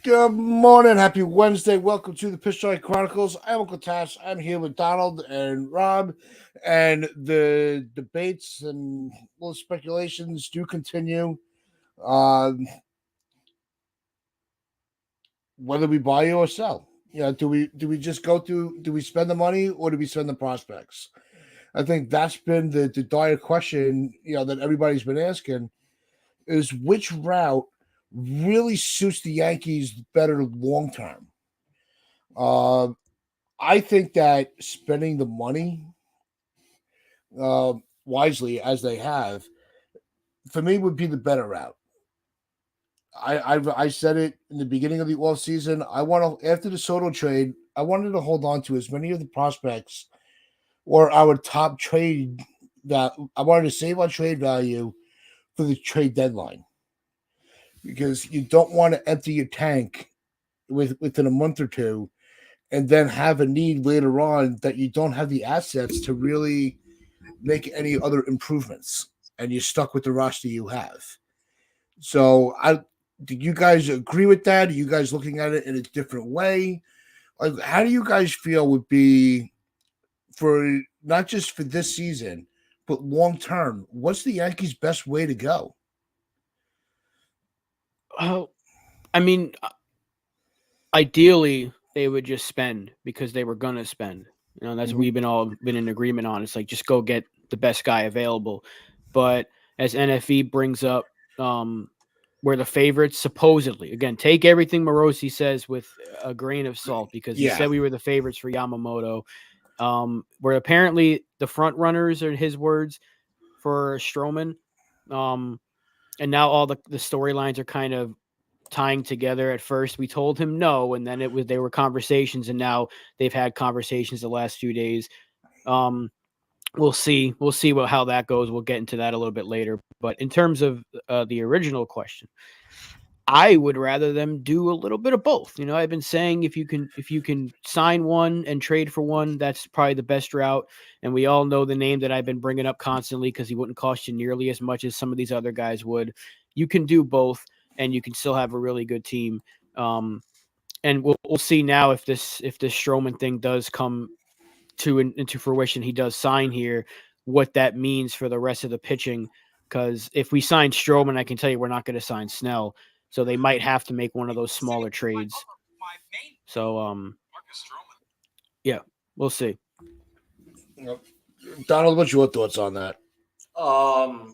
Good morning. Happy Wednesday. Welcome to the Pitch Strike Chronicles. I'm Uncle Tash. I'm here with Donald and Rob, and the debates and little speculations do continue. Whether we buy or sell. Do we just go through? Do we spend the money or do we spend the prospects? I think that's been the dire question. That everybody's been asking is which route really suits the Yankees better long term. I think that spending the money uh, wisely as they have, for me, would be the better route. I said it in the beginning of the off season. I want to after the Soto trade, I wanted to hold on to as many of the prospects or our top trade that I wanted to save on trade value for the trade deadline because you don't want to empty your tank within a month or two and then have a need later on that you don't have the assets to really make any other improvements and you're stuck with the roster you have. So do you guys agree with that? Are you guys looking at it in a different way? Like, how do you guys feel would be for not just for this season, but long term? What's the Yankees' best way to go? Oh, I mean, ideally they would just spend because they were gonna spend. That's what we've been in agreement on. It's like just go get the best guy available. But as NFE brings up, we're the favorites supposedly. Again, take everything Morosi says with a grain of salt because he said we were the favorites for Yamamoto. We're apparently the front runners, are his words, for Stroman. And now all the storylines are kind of tying together. At first we told him no, and then they were conversations, and now they've had conversations the last few days. We'll see how that goes. We'll get into that a little bit later. But in terms of the original question, I would rather them do a little bit of both. I've been saying if you can sign one and trade for one, that's probably the best route. And we all know the name that I've been bringing up constantly because he wouldn't cost you nearly as much as some of these other guys would. You can do both, and you can still have a really good team. And we'll see now if this Stroman thing does come into fruition, he does sign here, what that means for the rest of the pitching. Because if we sign Stroman, I can tell you we're not going to sign Snell. So they might have to make one of those smaller trades. So, yeah, we'll see. Donald, what's your thoughts on that? All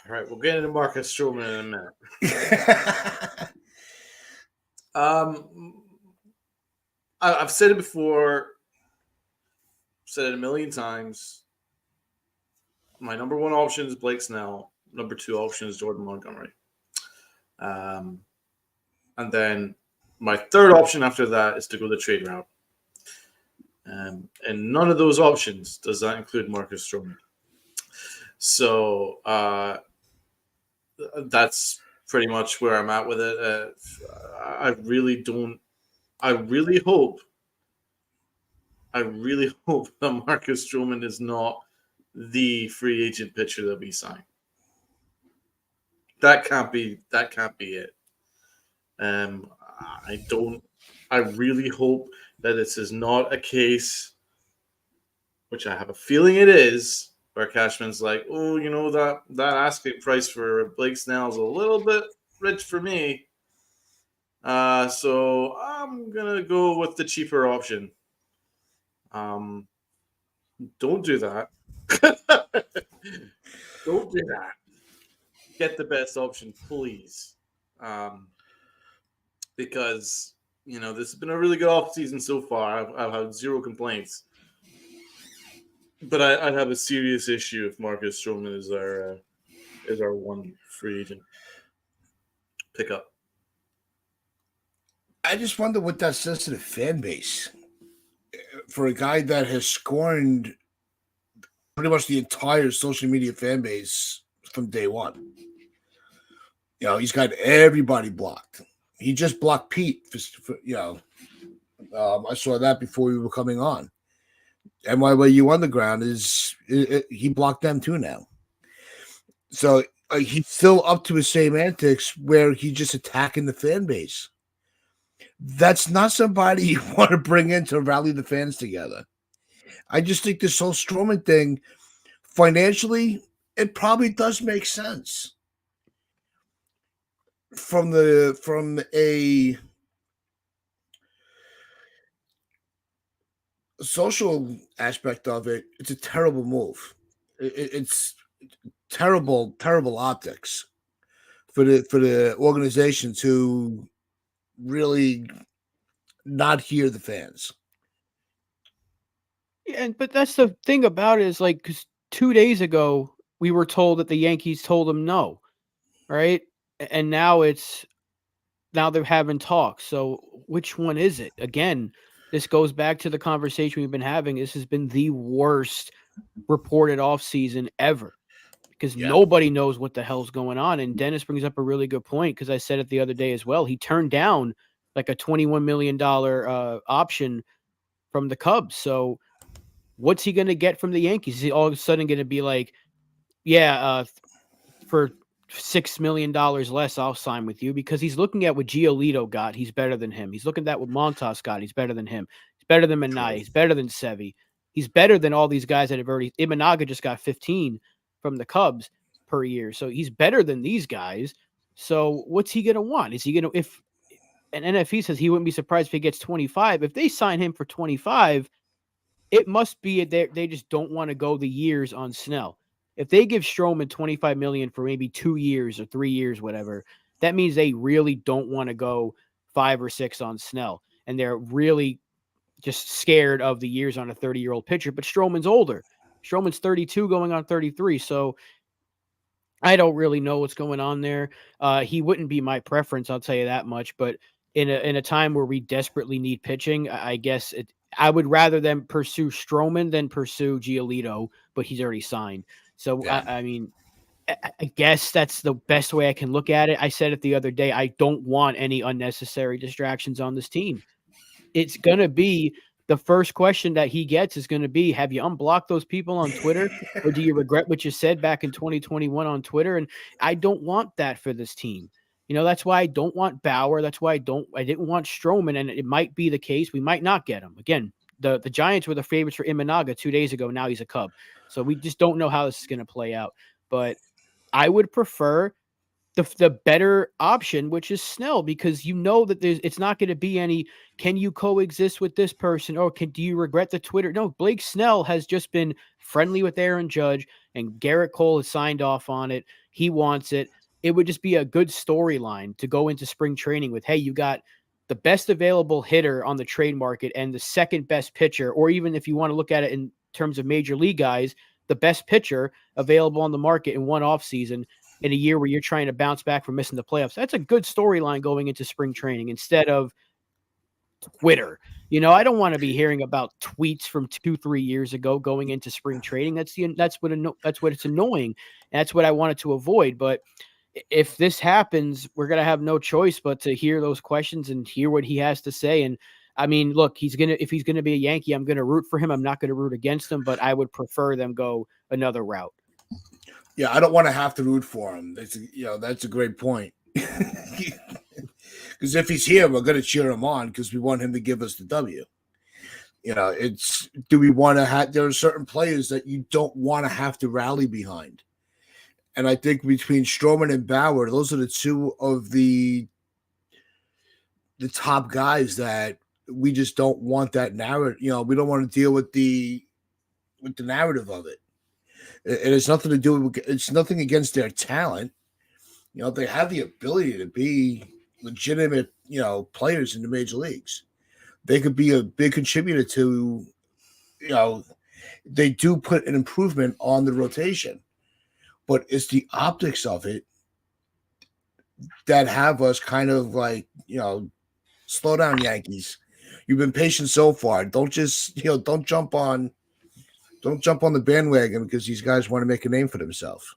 right, we'll get into Marcus Stroman in a minute. I've said it before, said it a million times. My number one option is Blake Snell. Number two option is Jordan Montgomery. And then my third option after that is to go the trade route. And none of those options does that include Marcus Stroman. So that's pretty much where I'm at with it. I really hope that Marcus Stroman is not the free agent pitcher that we sign. That can't be it. I really hope that this is not a case, which I have a feeling it is, where Cashman's like, oh, that asking price for Blake Snell is a little bit rich for me. So I'm gonna go with the cheaper option. Don't do that. Don't do that. Get the best option, please. Because this has been a really good off season so far. I've had zero complaints. But I'd have a serious issue if Marcus Stroman is our one free agent pickup. I just wonder what that says to the fan base for a guy that has scorned pretty much the entire social media fan base from day one. He's got everybody blocked. He just blocked Pete. I saw that before we were coming on. NYU Underground he blocked them too now. So he's still up to his same antics where he's just attacking the fan base. That's not somebody you want to bring in to rally the fans together. I just think this whole Strowman thing, financially, it probably does make sense from a social aspect of it. It's a terrible move. It's terrible optics for the organization to really not hear the fans. Yeah, but that's the thing about it is like because 2 days ago we were told that the Yankees told him no, right? And now they're having talks. So which one is it? Again, this goes back to the conversation we've been having. This has been the worst reported off season ever because nobody knows what the hell's going on. And Dennis brings up a really good point because I said it the other day as well. He turned down like a $21 million option from the Cubs. So what's he going to get from the Yankees? Is he all of a sudden going to be like, yeah, for $6 million less, I'll sign with you? Because he's looking at what Giolito got. He's better than him. He's looking at what Montas got. He's better than him. He's better than Minaya. He's better than Sevy. He's better than all these guys that have already. Imanaga just got 15 from the Cubs per year. So he's better than these guys. So what's he going to want? Is he going to, if an NFE says he wouldn't be surprised if he gets 25, if they sign him for 25, it must be they just don't want to go the years on Snell. If they give Stroman $25 million for maybe 2 years or 3 years, whatever, that means they really don't want to go 5 or 6 on Snell. And they're really just scared of the years on a 30-year-old pitcher. But Stroman's older. Stroman's 32 going on 33. So I don't really know what's going on there. He wouldn't be my preference, I'll tell you that much. But in a time where we desperately need pitching, I guess I would rather them pursue Stroman than pursue Giolito, but he's already signed. So, Yeah. I mean, I guess that's the best way I can look at it. I said it the other day. I don't want any unnecessary distractions on this team. It's going to be the first question that he gets is going to be, have you unblocked those people on Twitter? Or do you regret what you said back in 2021 on Twitter? And I don't want that for this team. You know, that's why I don't want Bauer. That's why I didn't want Stroman. And it might be the case. We might not get him. Again, the Giants were the favorites for Imanaga 2 days ago. Now he's a Cub. So we just don't know how this is going to play out. But I would prefer the better option, which is Snell, because you know that it's not going to be any, can you coexist with this person? Or do you regret the Twitter? No, Blake Snell has just been friendly with Aaron Judge, and Garrett Cole has signed off on it. He wants it. It would just be a good storyline to go into spring training with, hey, you got the best available hitter on the trade market and the second best pitcher, or even if you want to look at it in terms of major league guys, the best pitcher available on the market in one offseason in a year where you're trying to bounce back from missing the playoffs. That's a good storyline going into spring training instead of Twitter. You know, I don't want to be hearing about tweets from 2-3 years ago going into spring training. That's what it's annoying. And that's what I wanted to avoid. But if this happens, we're going to have no choice but to hear those questions and hear what he has to say. And I mean, look, if he's going to be a Yankee, I'm going to root for him. I'm not going to root against him, but I would prefer them go another route. Yeah, I don't want to have to root for him. That's a great point. Because if he's here, we're going to cheer him on because we want him to give us the W. You know, do we want to have? There are certain players that you don't want to have to rally behind, and I think between Stroman and Bauer, those are the two of the top guys that we just don't want that narrative. You know, we don't want to deal with the narrative of it. It has nothing to do with, it's nothing against their talent. You know, they have the ability to be legitimate, players in the major leagues. They could be a big contributor to, they do put an improvement on the rotation, but it's the optics of it that have us kind of like, slow down, Yankees. You've been patient so far. Don't just, don't jump on the bandwagon because these guys want to make a name for themselves.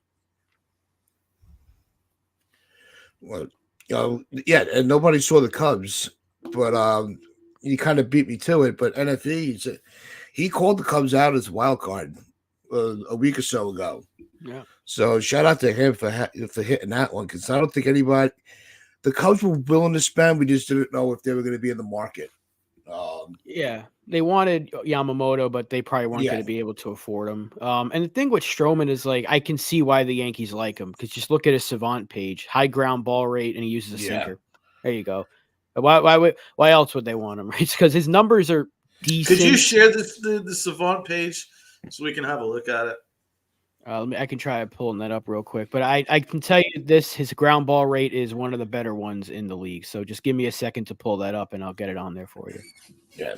Well, and nobody saw the Cubs, but he kind of beat me to it. But NFE, he called the Cubs out as a wild card a week or so ago. Yeah. So shout out to him for hitting that one, because I don't think anybody, the Cubs were willing to spend. We just didn't know if they were going to be in the market. Yeah, they wanted Yamamoto, but they probably weren't going to be able to afford him. And the thing with Stroman is, like, I can see why the Yankees like him, because just look at his Savant page, high ground ball rate, and he uses a sinker. There you go. Why else would they want him? Right? Because his numbers are decent. Could you share the Savant page so we can have a look at it? I can try pulling that up real quick, but I can tell you this: his ground ball rate is one of the better ones in the league. So just give me a second to pull that up, and I'll get it on there for you. Yeah,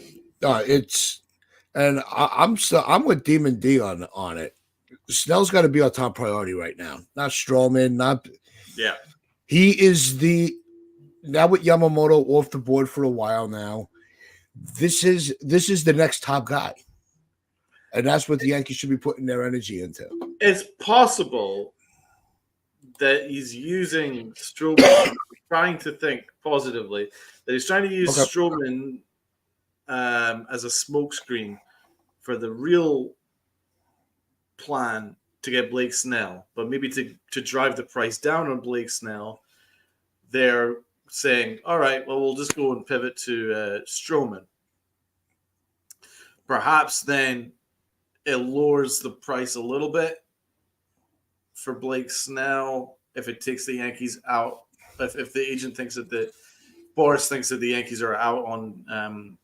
I'm with Demon D on it. Snell's got to be our top priority right now, not Stroman. He is now with Yamamoto off the board for a while now. This is the next top guy. And that's what the Yankees should be putting their energy into. It's possible that he's using Stroman, trying to think positively, that he's trying to use Stroman as a smokescreen for the real plan to get Blake Snell. But maybe to drive the price down on Blake Snell, they're saying, all right, well, we'll just go and pivot to Stroman. Perhaps then it lowers the price a little bit for Blake Snell if it takes the Yankees out. If the agent thinks that Boris thinks that the Yankees are out on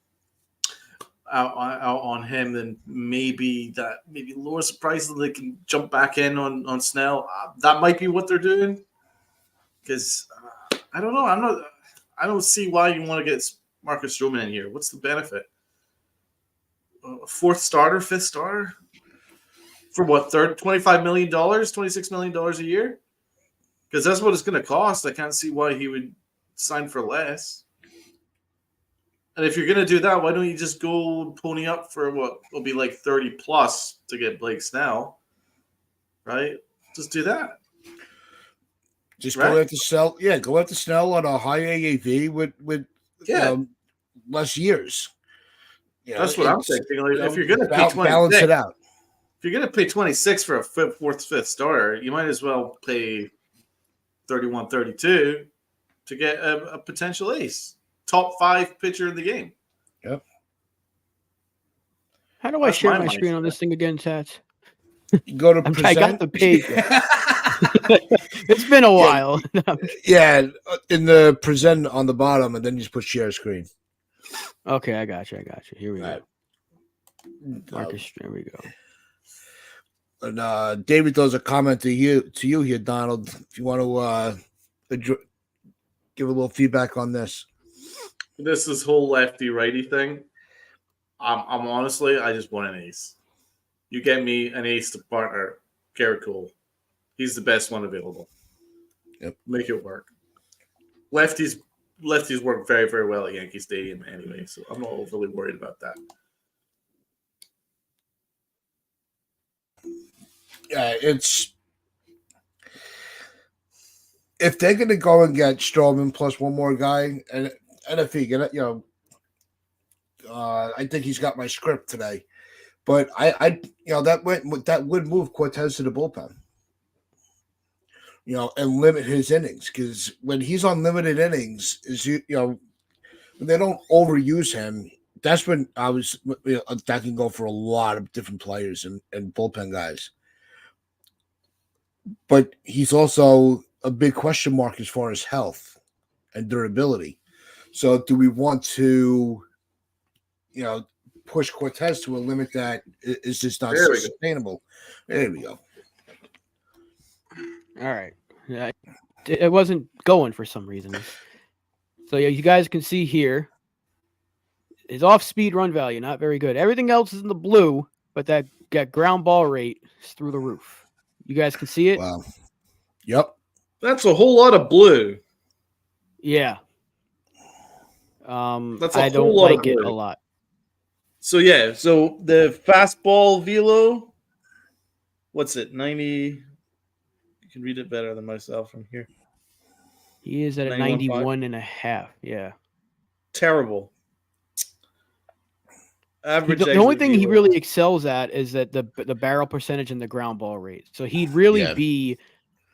him, then maybe lowers the price so they can jump back in on Snell. That might be what they're doing. Because I don't know. I don't see why you want to get Marcus Stroman in here. What's the benefit? Fourth starter, fifth starter for what? $25 million, $26 million a year? Because that's what it's going to cost. I can't see why he would sign for less. And if you're going to do that, why don't you just go pony up for what will be like 30 plus to get Blake Snell? Right? Just do that. Just go after Snell. Yeah, go after Snell on a high AAV with less years. That's what I'm thinking. Like, if you're going to pay 26, balance it out. If you're going to pay 26 for a fifth starter, you might as well pay 31, 32 to get a potential ace, top 5 pitcher in the game. Yep. How do I share my screen on this thing again, Tats? You go to present. I got the page. It's been a while. Yeah, in the present on the bottom, and then you just put share screen. Okay, I got you. Here we go. Marcus, there we go. And David throws a comment to you here, Donald. If you want to give a little feedback on this. This whole lefty righty thing. I'm honestly, I just want an ace. You get me an ace to partner Garrett Cole. He's the best one available. Yep. Make it work. Lefties work very, very well at Yankee Stadium anyway, so I'm not overly worried about that. Yeah, if they're going to go and get Stroman plus one more guy, and if he get it, I think he's got my script today. But that would move Cortez to the bullpen, and limit his innings, because when he's on limited innings, when they don't overuse him, that's when that can go for a lot of different players and bullpen guys. But he's also a big question mark as far as health and durability. So do we want to, push Cortez to a limit that is just not sustainable? There we go. All right. Yeah, it wasn't going for some reason. So you guys can see here, his off-speed run value, not very good. Everything else is in the blue, but that ground ball rate is through the roof. You guys can see it? Wow. Yep. That's a whole lot of blue. Yeah. That's I don't like it a lot. So the fastball velo, what's it? 90. You can read it better than myself from here. He is at a 91.5. Yeah. Terrible. Average The eggs only would thing be he like- really excels at is that the barrel percentage and the ground ball rate. So he'd really Yeah. be.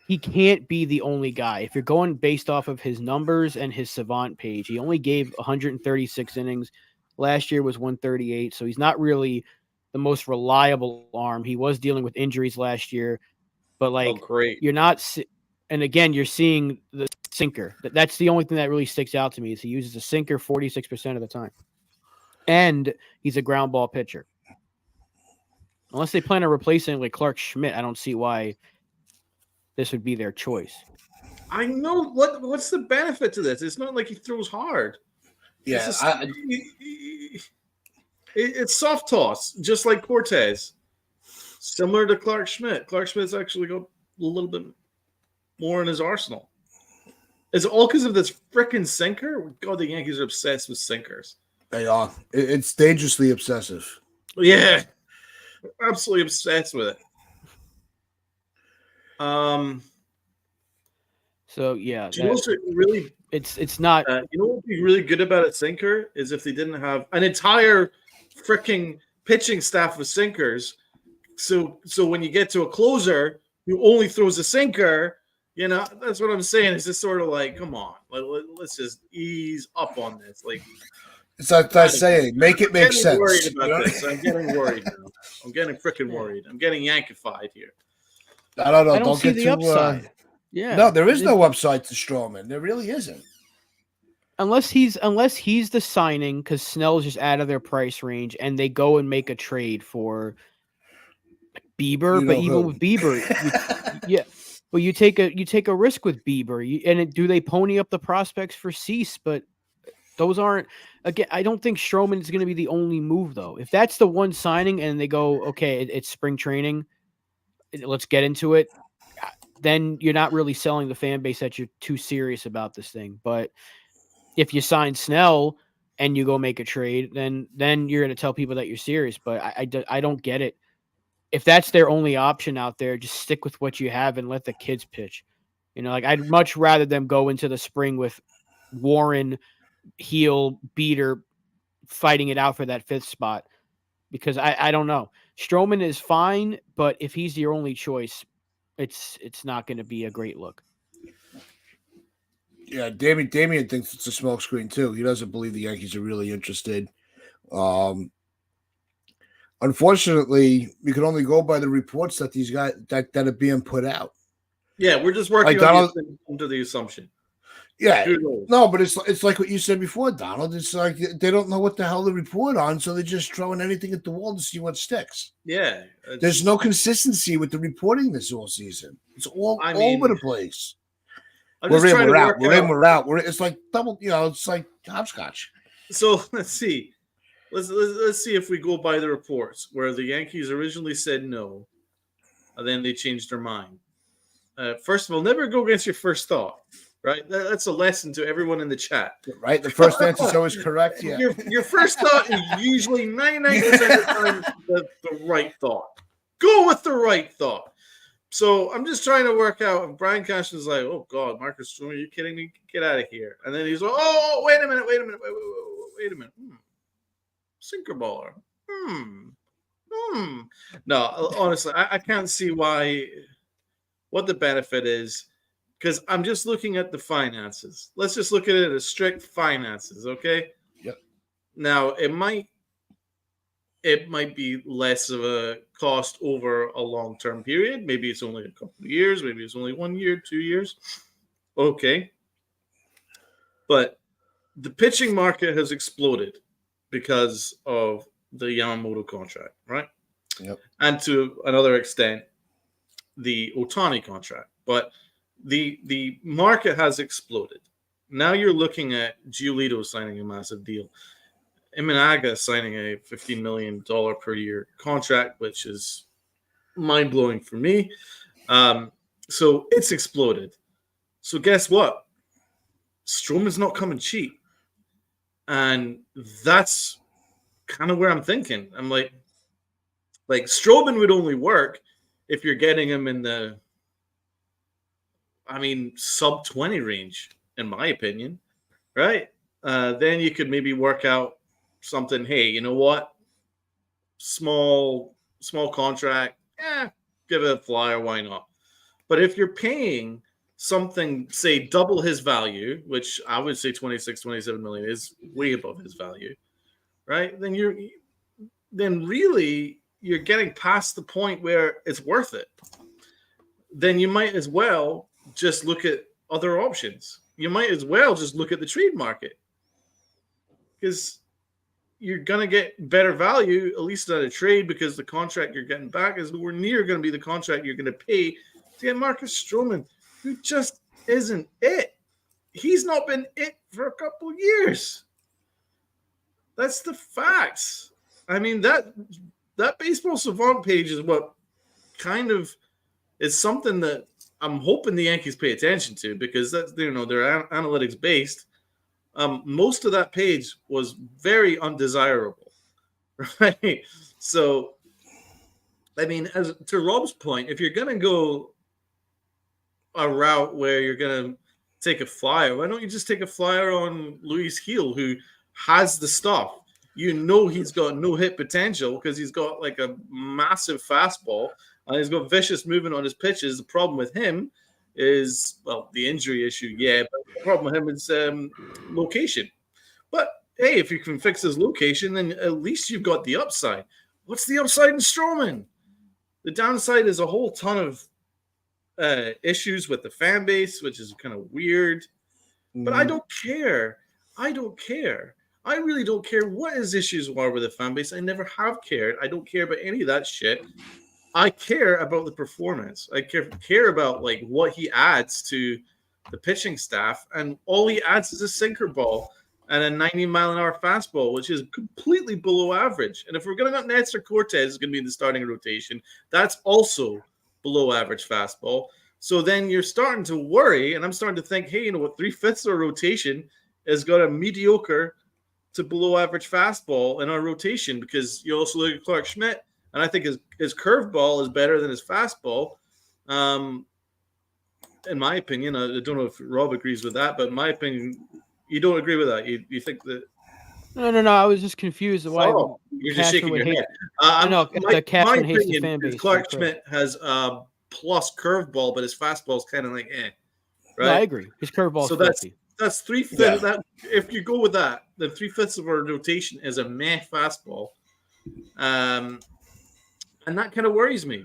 He can't be the only guy. If you're going based off of his numbers and his savant page, he only gave 136 innings. Last year was 138, so he's not really the most reliable arm. He was dealing with injuries last year, but oh, like great. you're not. And again, you're seeing the sinker. That's the only thing that really sticks out to me is he uses a sinker 46% of the time, and he's a ground ball pitcher. Unless they plan on replacing like Clark Schmidt, I don't see why this would be their choice. I know what's the benefit to this? It's not like he throws hard. Yeah, It's soft toss, just like Cortez. Similar to Clark Schmidt. Clark Schmidt's actually got a little bit more in his arsenal. Is it all because of this freaking sinker? God, the Yankees are obsessed with sinkers. they are. It's dangerously obsessive. Yeah, absolutely obsessed with it. So yeah, Do you know what's really? it's not. You know what would be really good about a sinker is if they didn't have an entire freaking pitching staff of sinkers. So when you get to a closer who only throws a sinker, that's what I'm saying. It's just sort of like, come on, let's just ease up on this. Like, It's like that saying, make it make sense. Worried about this. I'm getting worried now. I'm getting freaking worried. I'm getting Yankified here. I don't know. I don't see get the too, upside. Yeah. No, there is no upside to Stroman. There really isn't. Unless he's the signing because Snell's just out of their price range and they go and make a trade for Bieber. But even with Bieber, yeah. But you take a risk with Bieber. Do they pony up the prospects for Cease? But those aren't. Again, I don't think Stroman is going to be the only move though. If that's the one signing and they go, okay, it's spring training, let's get into it. Then you're not really selling the fan base that you're too serious about this thing. But if you sign Snell and you go make a trade, then you're going to tell people that you're serious. But I don't get it. If that's their only option out there, just stick with what you have and let the kids pitch. Like I'd much rather them go into the spring with Warren, Heel, Beater fighting it out for that fifth spot. Because I don't know. Stroman is fine, but if he's your only choice, it's not going to be a great look. Yeah, Damian thinks it's a smokescreen too. He doesn't believe the Yankees are really interested. Unfortunately, we can only go by the reports that these guys that are being put out. Yeah, we're just working under the assumption. Yeah, no, but it's like what you said before, Donald. It's like they don't know what the hell to report on, so they're just throwing anything at the wall to see what sticks. Yeah, there's no consistency with the reporting this all season. It's all over the place. We're out. It's like double. It's like hopscotch. So let's see. Let's see if we go by the reports where the Yankees originally said no, and then they changed their mind. First of all, never go against your first thought. Right, that's a lesson to everyone in the chat. Right, the first answer is always correct. Yeah, your first thought is usually 99% of the time the right thought. Go with the right thought. So I'm just trying to work out if Brian Cashman's like, oh God, Marcus Stroman, are you kidding me? Get out of here. And then he's like, oh, wait a minute. Sinker baller. No, honestly, I can't see what the benefit is. Because I'm just looking at the finances. Let's just look at it as strict finances, okay? Yep. Now it might be less of a cost over a long-term period. Maybe it's only a couple of years. Maybe it's only 1 year, 2 years. Okay. But the pitching market has exploded because of the Yamamoto contract, right? Yep. And to another extent, the Ohtani contract. But the market has exploded. Now you're looking at Giolito signing a massive deal. Imanaga signing a $15 million per year contract, which is mind-blowing for me. So it's exploded. So guess what? Stroman's not coming cheap. And that's kind of where I'm thinking. I'm like Stroman would only work if you're getting him in the sub 20 range, in my opinion, right? Then you could maybe work out something. Hey, you know what? small contract, give it a flyer, why not? But if you're paying something, say, double his value, which I would say 26, 27 million is way above his value, right? Then really you're getting past the point where it's worth it. Then you might as well just look at other options. You might as well just look at the trade market, because you're going to get better value, at least at a trade, because the contract you're getting back is nowhere near going to be the contract you're going to pay to get Marcus Stroman, who just isn't it. He's not been it for a couple years. That's the facts. I mean, that Baseball Savant page is what kind of is something that I'm hoping the Yankees pay attention to, because that's, they're analytics based. Most of that page was very undesirable, right? So, I mean, as to Rob's point, if you're going to go a route where you're going to take a flyer, why don't you just take a flyer on Luis Gil, who has the stuff? You know he's got no hit potential because he's got like a massive fastball and he's got vicious movement on his pitches. The problem with him is, well, the injury issue, yeah, but the problem with him is location. But hey, if you can fix his location, then at least you've got the upside. What's the upside in Stroman? The downside is a whole ton of issues with the fan base, which is kind of weird. But I don't care. I really don't care what his issues are with the fan base. I never have cared. I don't care about any of that shit. I care about the performance. I care about like what he adds to the pitching staff, and all he adds is a sinker ball and a 90-mile-an-hour fastball, which is completely below average. And if we're going to get Nestor Cortez is going to be in the starting rotation, that's also below average fastball. So then you're starting to worry, and I'm starting to think, hey, you know what, 3/5 of our rotation has got a mediocre to below average fastball in our rotation, because you also look at Clark Schmidt, and I think his curveball is better than his fastball. In my opinion, I don't know if Rob agrees with that, but in my opinion, you don't agree with that. You think that? No. I was just confused. Why you're just shaking your head. The Cashman hates the fan base. Clark Schmidt has plus curveball, but his fastball is kind of like right? No, I agree. His curveball. So that's 3/5. Yeah. That if you go with that, then 3/5 of our rotation is a meh fastball, and that kind of worries me.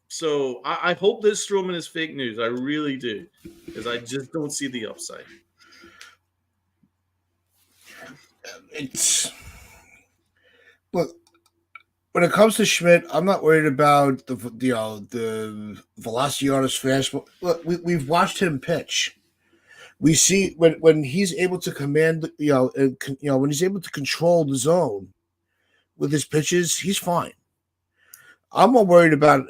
So I hope this Stroman is fake news. I really do, because I just don't see the upside. Look, when it comes to Schmidt, I'm not worried about the velocity on his fastball. Look, we've watched him pitch. We see when he's able to command, when he's able to control the zone with his pitches, he's fine. I'm more worried about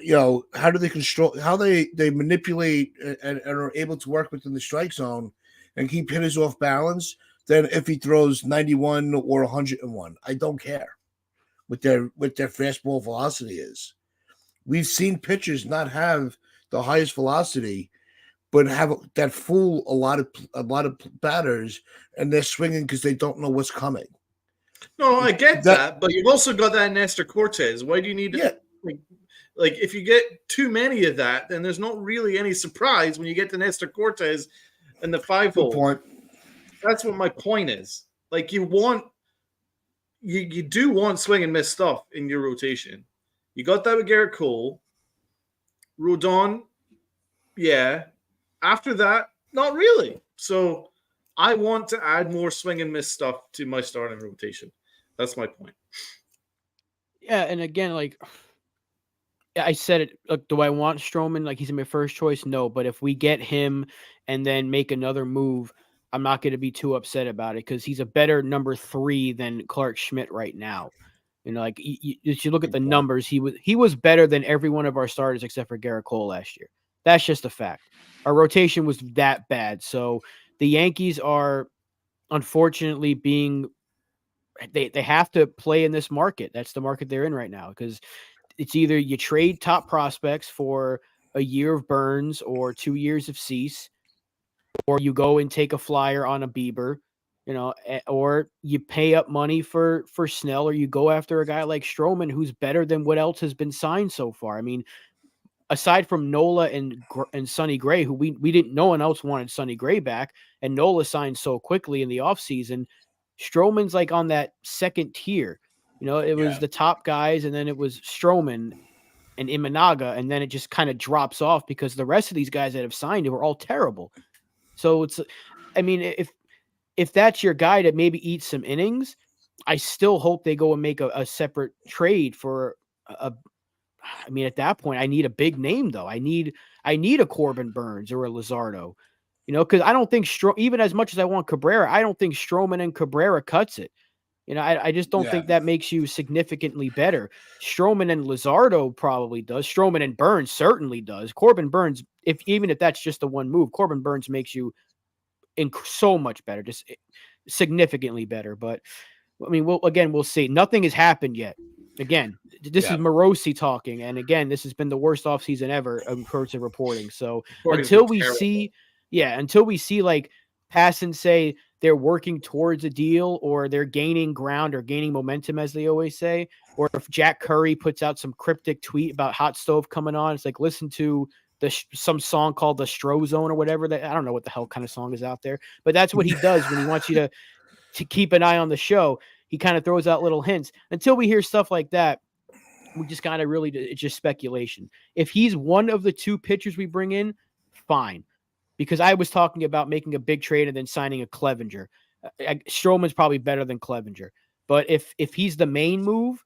how do they control, how they manipulate and are able to work within the strike zone and keep hitters off balance than if he throws 91 or 101. I don't care what their fastball velocity is. We've seen pitchers not have the highest velocity, but have that fool a lot of batters, and they're swinging because they don't know what's coming. No, I get that, but you've also got that Nestor Cortez. Why do you need to? Like if you get too many of that, then there's not really any surprise when you get to Nestor Cortez and the 5-hole. Point. That's what my point is. Like you do want swing and miss stuff in your rotation. You got that with Garrett Cole. Rodon, yeah. After that, not really. So I want to add more swing and miss stuff to my starting rotation. That's my point. Yeah, and again, like I said it, look, do I want Stroman? Like he's my first choice? No, but if we get him and then make another move, I'm not going to be too upset about it, because he's a better number 3 than Clark Schmidt right now. Like if you look at the numbers, he was better than every one of our starters except for Garrett Cole last year. That's just a fact. Our rotation was that bad. So the Yankees are unfortunately they have to play in this market. That's the market they're in right now, because it's either you trade top prospects for a year of Burns or 2 years of Cease, or you go and take a flyer on a Bieber, or you pay up money for Snell, or you go after a guy like Stroman who's better than what else has been signed so far. I mean, aside from Nola and Sonny Gray, who we didn't, no one else wanted Sonny Gray back, and Nola signed so quickly in the offseason, Stroman's like on that second tier. It was the top guys, and then it was Stroman and Imanaga, and then it just kind of drops off because the rest of these guys that have signed were all terrible. So I mean, if that's your guy to maybe eat some innings, I still hope they go and make a separate trade for I mean, at that point, I need a big name though. I need a Corbin Burns or a Luzardo, because I don't think even as much as I want Cabrera, I don't think Stroman and Cabrera cuts it. I just don't think that makes you significantly better. Stroman and Luzardo probably does. Stroman and Burns certainly does. Corbin Burns, even if that's just the one move, Corbin Burns makes you so much better, just significantly better. But I mean, we'll see. Nothing has happened yet. Again, this is Morosi talking, and again, this has been the worst offseason ever according to reporting. So until we see like Passan say they're working towards a deal, or they're gaining ground or gaining momentum, as they always say, or if Jack Curry puts out some cryptic tweet about Hot Stove coming on, it's like, listen to some song called the Stro Zone or whatever, that I don't know what the hell kind of song is out there, but that's what he does when he wants you to keep an eye on the show. He kind of throws out little hints. Until we hear stuff like that, we just kind of really, it's just speculation. If he's one of the two pitchers we bring in, fine. Because I was talking about making a big trade and then signing a Clevenger. Stroman's probably better than Clevenger. But if he's the main move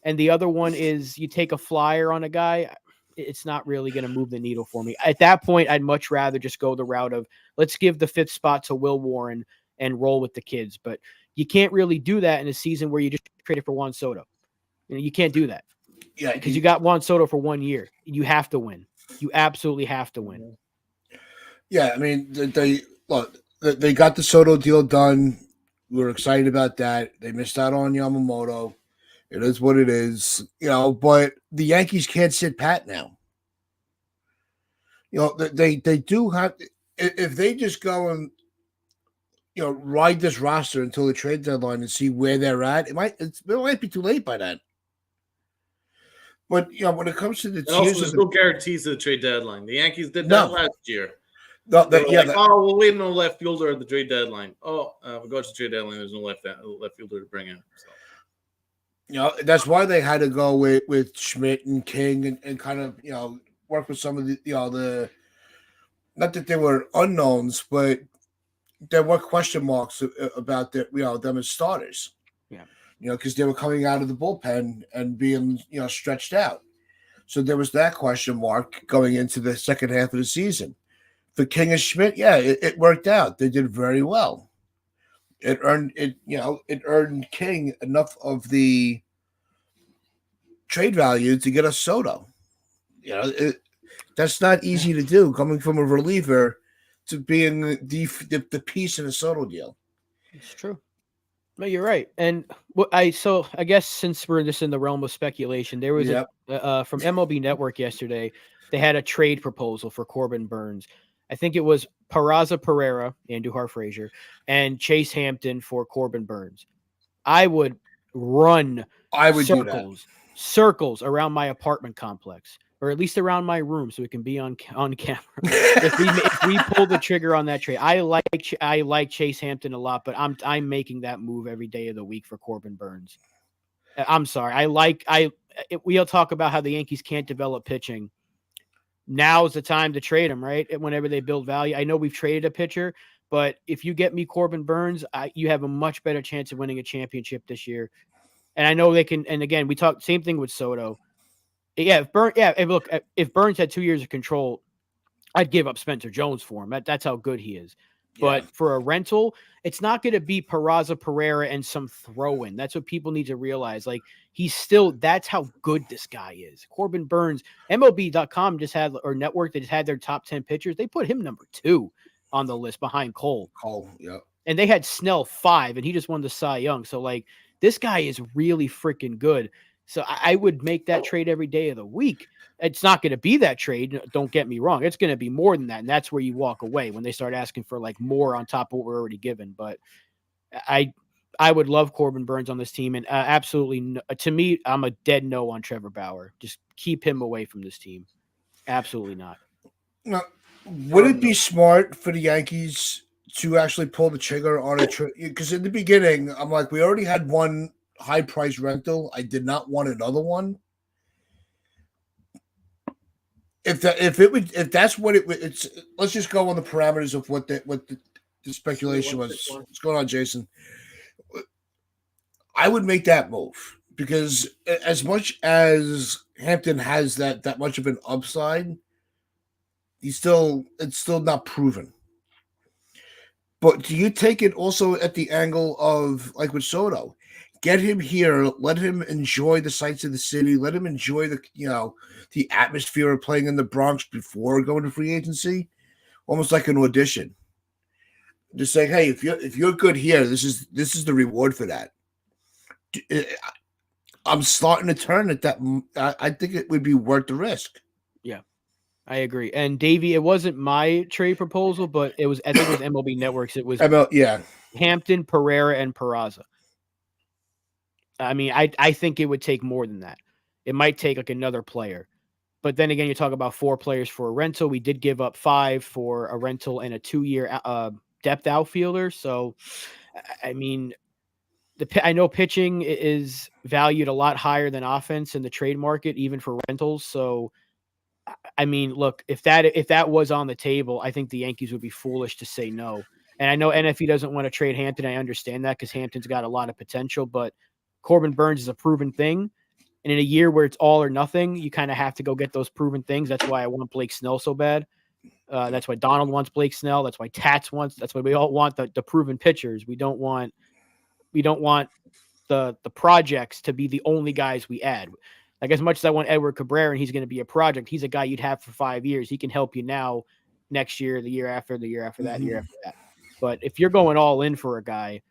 and the other one is you take a flyer on a guy, it's not really going to move the needle for me. At that point, I'd much rather just go the route of let's give the 5th spot to Will Warren and roll with the kids. But you can't really do that in a season where you just traded for Juan Soto. You can't do that. Yeah, because you got Juan Soto for 1 year. You have to win. You absolutely have to win. Yeah, I mean, they got the Soto deal done. We were excited about that. They missed out on Yamamoto. It is what it is, but the Yankees can't sit pat now. They do have, if they just go and ride this roster until the trade deadline and see where they're at. It might be too late by then. But when it comes to the tiers, there's no guarantees of the trade deadline. The Yankees did that last year. We'll wait on a left fielder at the trade deadline. We go to the trade deadline. There's no left fielder to bring in. So. That's why they had to go with Schmidt and King and kind of work with some of the not that they were unknowns, but there were question marks about them as starters. Yeah. Because they were coming out of the bullpen and being, stretched out. So there was that question mark going into the second half of the season. For King and Schmidt, it worked out. They did very well. It earned King enough of the trade value to get a Soto. That's not easy to do, coming from a reliever to being the piece in a Soto deal. It's true. No, you're right. And I guess since we're just in the realm of speculation, there was from MLB Network yesterday, they had a trade proposal for Corbin Burns. I think it was Peraza Pereira, Andujar Frazier, and Chase Hampton for Corbin Burns. I would run circles around my apartment complex, or at least around my room, so it can be on camera. if we pull the trigger on that trade, I like Chase Hampton a lot, but I'm making that move every day of the week for Corbin Burns. I'm sorry, we'll talk about how the Yankees can't develop pitching. Now is the time to trade him, right? Whenever they build value. I know we've traded a pitcher, but if you get me Corbin Burns, you have a much better chance of winning a championship this year. And I know they can. And again, we talked same thing with Soto. Yeah, if Burns had 2 years of control, I'd give up Spencer Jones for him. That's how good he is. Yeah. But for a rental, it's not going to be Peraza Pereira and some throw-in. That's what people need to realize. Like, that's how good this guy is. Corbin Burns, MLB.com network that just had their top 10 pitchers. They put him number 2 on the list behind Cole. Yeah. And they had Snell 5, and he just won the Cy Young. So, this guy is really freaking good. So I would make that trade every day of the week. It's not going to be that trade. Don't get me wrong. It's going to be more than that. And that's where you walk away when they start asking for more on top of what we're already given. But I would love Corbin Burns on this team, and absolutely to me, I'm a dead no on Trevor Bauer. Just keep him away from this team. Absolutely not. Now, would it be smart for the Yankees to actually pull the trigger on a trade? Because in the beginning, I'm like, we already had one high price rental. I did not want another one. If that's what it's, let's just go on the parameters of what the speculation was. What's going on, Jason? I would make that move because as much as Hampton has that much of an upside, it's still not proven. But do you take it also at the angle of like with Soto? Get him here, let him enjoy the sights of the city, let him enjoy the atmosphere of playing in the Bronx before going to free agency, almost like an audition. Just saying, hey, if you're good here, this is the reward for that. I'm starting to turn at that. I think it would be worth the risk. Yeah, I agree. And Davey, it wasn't my trade proposal, but I think it was MLB Networks. It was Hampton, Pereira, and Peraza. I mean, I think it would take more than that. It might take like another player. But then again, you talk about 4 players for a rental. We did give up 5 for a rental and a 2-year depth outfielder. So, I mean, I know pitching is valued a lot higher than offense in the trade market, even for rentals. So, I mean, look, if that was on the table, I think the Yankees would be foolish to say no. And I know NFE doesn't want to trade Hampton. I understand that because Hampton's got a lot of potential, but Corbin Burns is a proven thing. And in a year where it's all or nothing, you kind of have to go get those proven things. That's why I want Blake Snell so bad. That's why Donald wants Blake Snell. That's why Tats wants. That's why we all want the proven pitchers. We don't want the projects to be the only guys we add. Like as much as I want Edward Cabrera and he's going to be a project, he's a guy you'd have for 5 years. He can help you now, next year, the year after that, the year after that. But if you're going all in for a guy,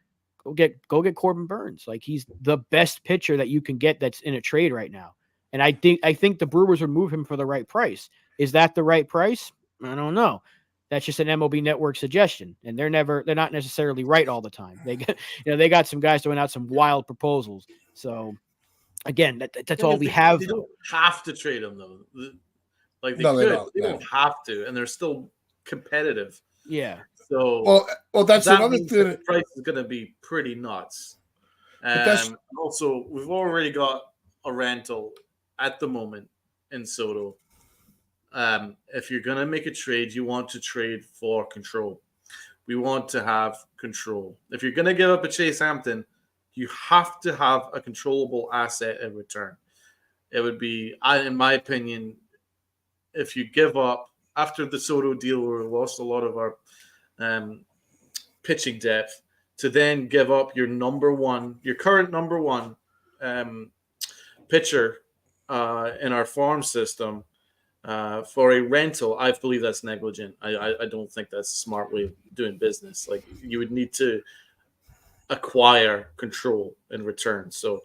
go get Corbin Burns. Like he's the best pitcher that you can get that's in a trade right now. And I think the Brewers would move him for the right price. Is that the right price? I don't know. That's just an MLB Network suggestion, and they're not necessarily right all the time. They got some guys throwing out some wild proposals. So again, that's all we have. They don't have to trade him though. Like they don't have to, and they're still competitive. Yeah. So that's another thing. The price is going to be pretty nuts. Also, we've already got a rental at the moment in Soto. If you're going to make a trade, you want to trade for control. We want to have control. If you're going to give up a Chase Hampton, you have to have a controllable asset in return. It would be, in my opinion, if you give up after the Soto deal, where we lost a lot of our pitching depth, to then give up your current number one pitcher in our farm system for a rental, I believe that's negligent. I don't think that's a smart way of doing business. Like you would need to acquire control in return. So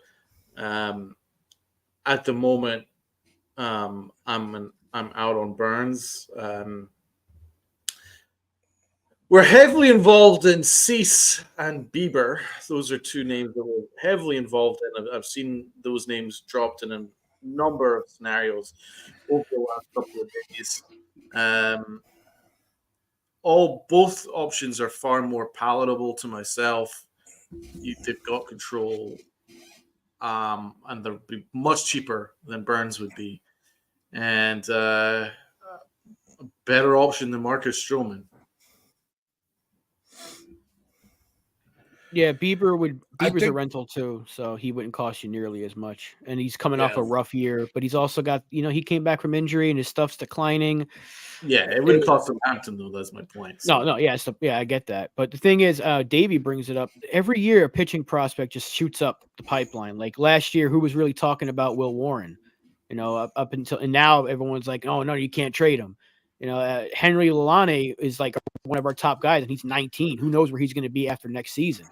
at the moment, I'm out on Burns. We're heavily involved in Cease and Bieber. Those are 2 names that we're heavily involved in. I've seen those names dropped in a number of scenarios over the last couple of days. Both options are far more palatable to myself. They've got control, and they'll be much cheaper than Burns would be, and a better option than Marcus Stroman. Yeah, Bieber's a rental too, so he wouldn't cost you nearly as much. And he's coming off a rough year, but he's also got, he came back from injury and his stuff's declining. Yeah, it wouldn't cost him Hampton though. That's my point. So. No, yeah, I get that. But the thing is, Davey brings it up. Every year, a pitching prospect just shoots up the pipeline. Like last year, who was really talking about Will Warren? Up until and now everyone's like, oh no, you can't trade him. Henry Lalane is like one of our top guys, and he's 19. Who knows where he's going to be after next season?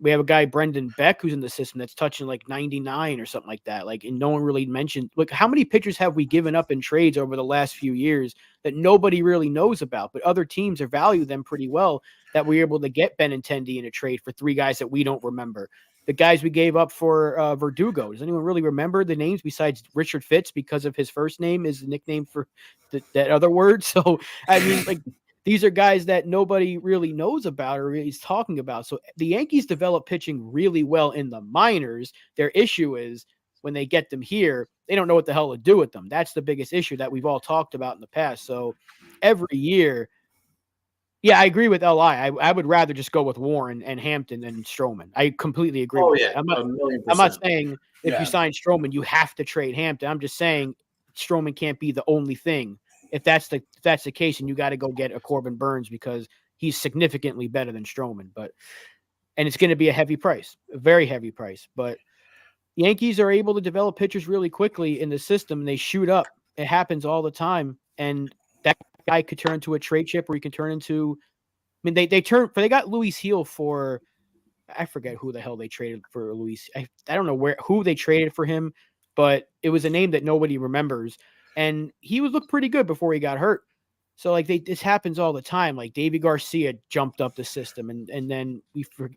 we have a guy, Brendan Beck, who's in the system that's touching like 99 or something like that. Like, and no one really mentioned, look, how many pitchers have we given up in trades over the last few years that nobody really knows about, but other teams are value them pretty well, that we're able to get Benintendi in a trade for 3 guys that we don't remember. The guys we gave up for Verdugo. Does anyone really remember the names besides Richard Fitz because of his first name is the nickname for that other word? So, I mean, like, these are guys that nobody really knows about or is talking about. So the Yankees develop pitching really well in the minors. Their issue is when they get them here, they don't know what the hell to do with them. That's the biggest issue that we've all talked about in the past. So every year, yeah, I agree with LI. I would rather just go with Warren and Hampton than Stroman. I completely agree with that. I'm not saying if you sign Stroman, you have to trade Hampton. I'm just saying Stroman can't be the only thing. If that's the case, and you got to go get a Corbin Burns because he's significantly better than Stroman. And it's going to be a heavy price, a very heavy price. But Yankees are able to develop pitchers really quickly in the system, and they shoot up. It happens all the time, and that guy could turn into a trade chip, or he can turn into. I mean, they got Luis Heel for. I forget who the hell they traded for Luis. I don't know who they traded for him, but it was a name that nobody remembers. And he looked pretty good before he got hurt. So like this happens all the time. Like Davy Garcia jumped up the system, and then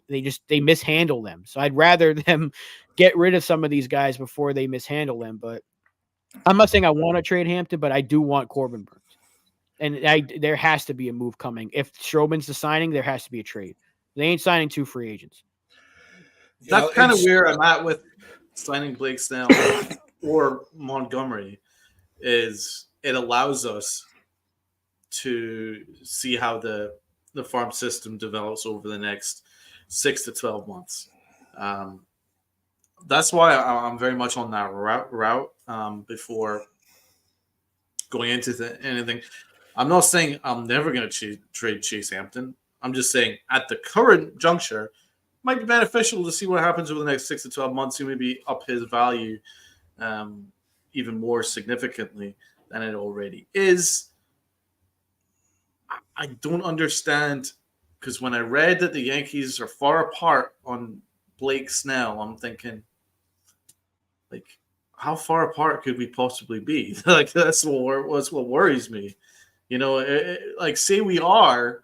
they mishandle them. So I'd rather them get rid of some of these guys before they mishandle them. But I'm not saying I want to trade Hampton, but I do want Corbin Burns. And there has to be a move coming. If Stroman's the signing, there has to be a trade. They ain't signing 2 free agents. That's kind of where I'm at with signing Blake Snell or Montgomery. Is it allows us to see how the farm system develops over the next 6 to 12 months. That's why I'm very much on that route before going into anything. I'm not saying I'm never going to trade Chase Hampton. I'm just saying at the current juncture, it might be beneficial to see what happens over the next 6 to 12 months. He maybe up his value even more significantly than it already is. I don't understand, because when I read that the Yankees are far apart on Blake Snell, I'm thinking, like, how far apart could we possibly be? Like, that's what worries me. You know, like, say we are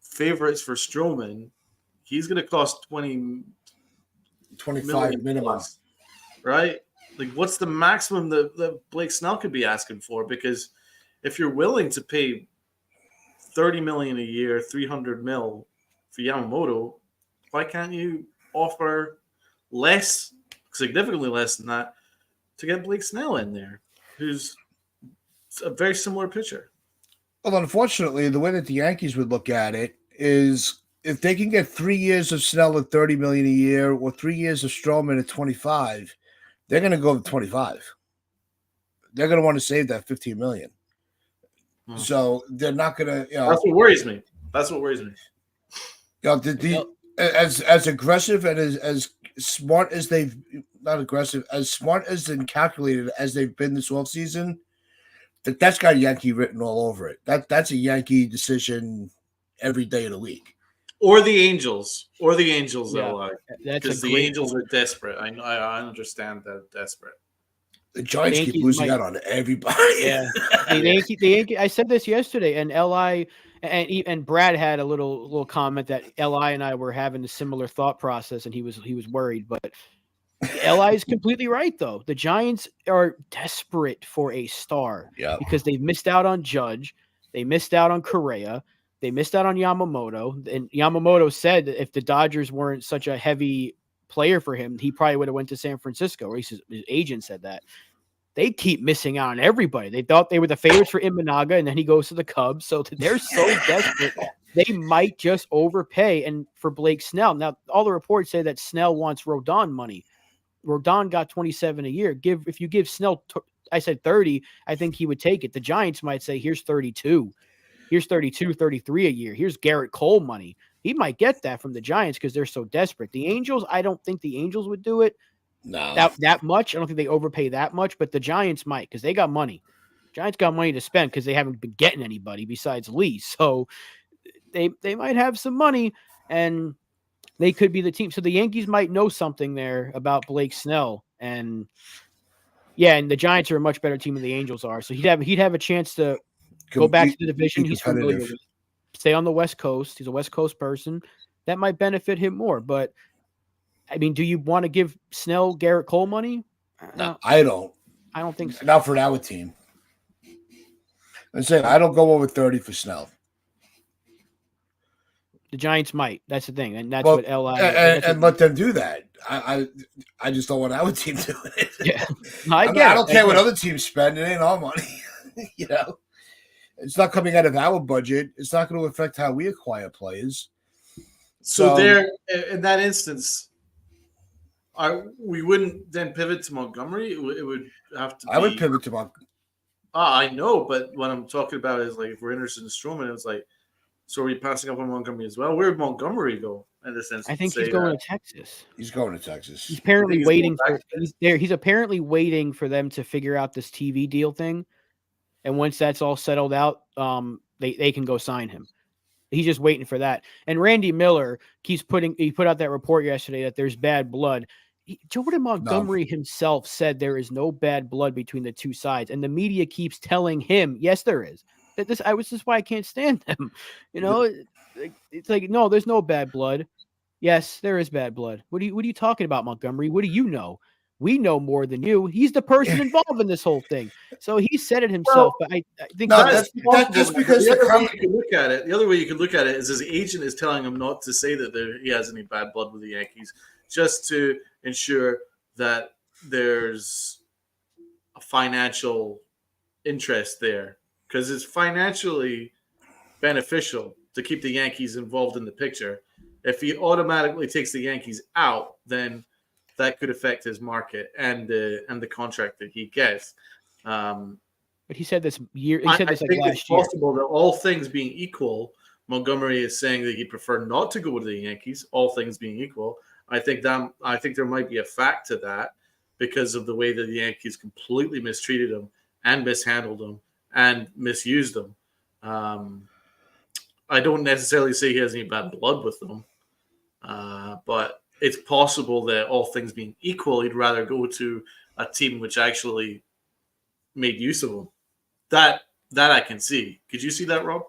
favorites for Stroman, he's going to cost 25 minimum, plus, right? Like, what's the maximum that Blake Snell could be asking for? Because if you're willing to pay $30 million a year, $300 million for Yamamoto, why can't you offer less, significantly less than that, to get Blake Snell in there, who's a very similar pitcher? Well, unfortunately, the way that the Yankees would look at it is if they can get 3 years of Snell at $30 million a year or 3 years of Stroman at 25, they're going to go with 25. They're going to want to save that $15 million. So they're not going to. That's what worries me. As aggressive and as smart as they've not aggressive, as smart as and calculated as they've been this offseason, that's got Yankee written all over it. That's a Yankee decision every day of the week. Or the Angels. Yeah, because the Angels are desperate. I understand that desperate. The Giants keep losing out on everybody. Yeah, the Yankee. I said this yesterday, and Li and Brad had a little comment that Li and I were having a similar thought process, and he was worried. But Li is completely right, though. The Giants are desperate for a star because they've missed out on Judge, they missed out on Correa, they missed out on Yamamoto, and Yamamoto said that if the Dodgers weren't such a heavy player for him, he probably would have went to San Francisco, or his agent said that. They keep missing out on everybody. They thought they were the favorites for Imanaga, and then he goes to the Cubs. So they're so desperate. They might just overpay. And for Blake Snell, now all the reports say that Snell wants Rodon money. Rodon got 27 a year. If you give Snell, I said 30, I think he would take it. The Giants might say, here's 32. Here's 32, 33 a year. Here's Garrett Cole money. He might get that from the Giants because they're so desperate. The Angels, I don't think the Angels would do it. No. That much. I don't think they overpay that much, but the Giants might because they got money. Giants got money to spend because they haven't been getting anybody besides Lee. So they might have some money, and they could be the team. So the Yankees might know something there about Blake Snell, and the Giants are a much better team than the Angels are. So he'd have a chance to go back to the division he's familiar with, stay on the West Coast. He's a West Coast person. That might benefit him more. But I mean, do you want to give Snell Garrett Cole money? No, I don't. I don't think so. Not for our team. I'm saying I don't go over 30 for Snell. The Giants might. That's the thing, and that's what LI and let them do that. I just don't want our team doing it. Yeah, I don't care what other teams spend. It ain't our money. You know, it's not coming out of our budget. It's not going to affect how we acquire players. So there, in that instance, we wouldn't then pivot to Montgomery. It would have to. I would pivot to Montgomery. I know, but what I'm talking about is like if we're interested in Stroman, it's like, so are we passing up on Montgomery as well? Where would Montgomery go in the sense? I think he's going to Texas. He's going to Texas. He's apparently waiting for. He's there. He's apparently waiting for them to figure out this TV deal thing, and once that's all settled out, they can go sign him. He's just waiting for that. And Randy Miller he put out that report yesterday that there's bad blood. Jordan Montgomery himself said there is no bad blood between the two sides, and the media keeps telling him, yes, there is. This is why I can't stand them. You know, it's like, no, there's no bad blood. Yes, there is bad blood. What are you talking about, Montgomery? What do you know? We know more than you. He's the person involved in this whole thing. So he said it himself, but I think that's just because the other way you can look at it is his agent is telling him not to say that he has any bad blood with the Yankees, just to ensure that there's a financial interest there, because it's financially beneficial to keep the Yankees involved in the picture. If he automatically takes the Yankees out, then that could affect his market and the contract that he gets. But he said this year. He said this I like think last it's possible that all things being equal, Montgomery is saying that he'd prefer not to go to the Yankees. All things being equal, I think there might be a fact to that because of the way that the Yankees completely mistreated him and mishandled him and misused him. I don't necessarily say he has any bad blood with them, but it's possible that all things being equal, he'd rather go to a team which actually made use of him. That I can see. Could you see that, Rob?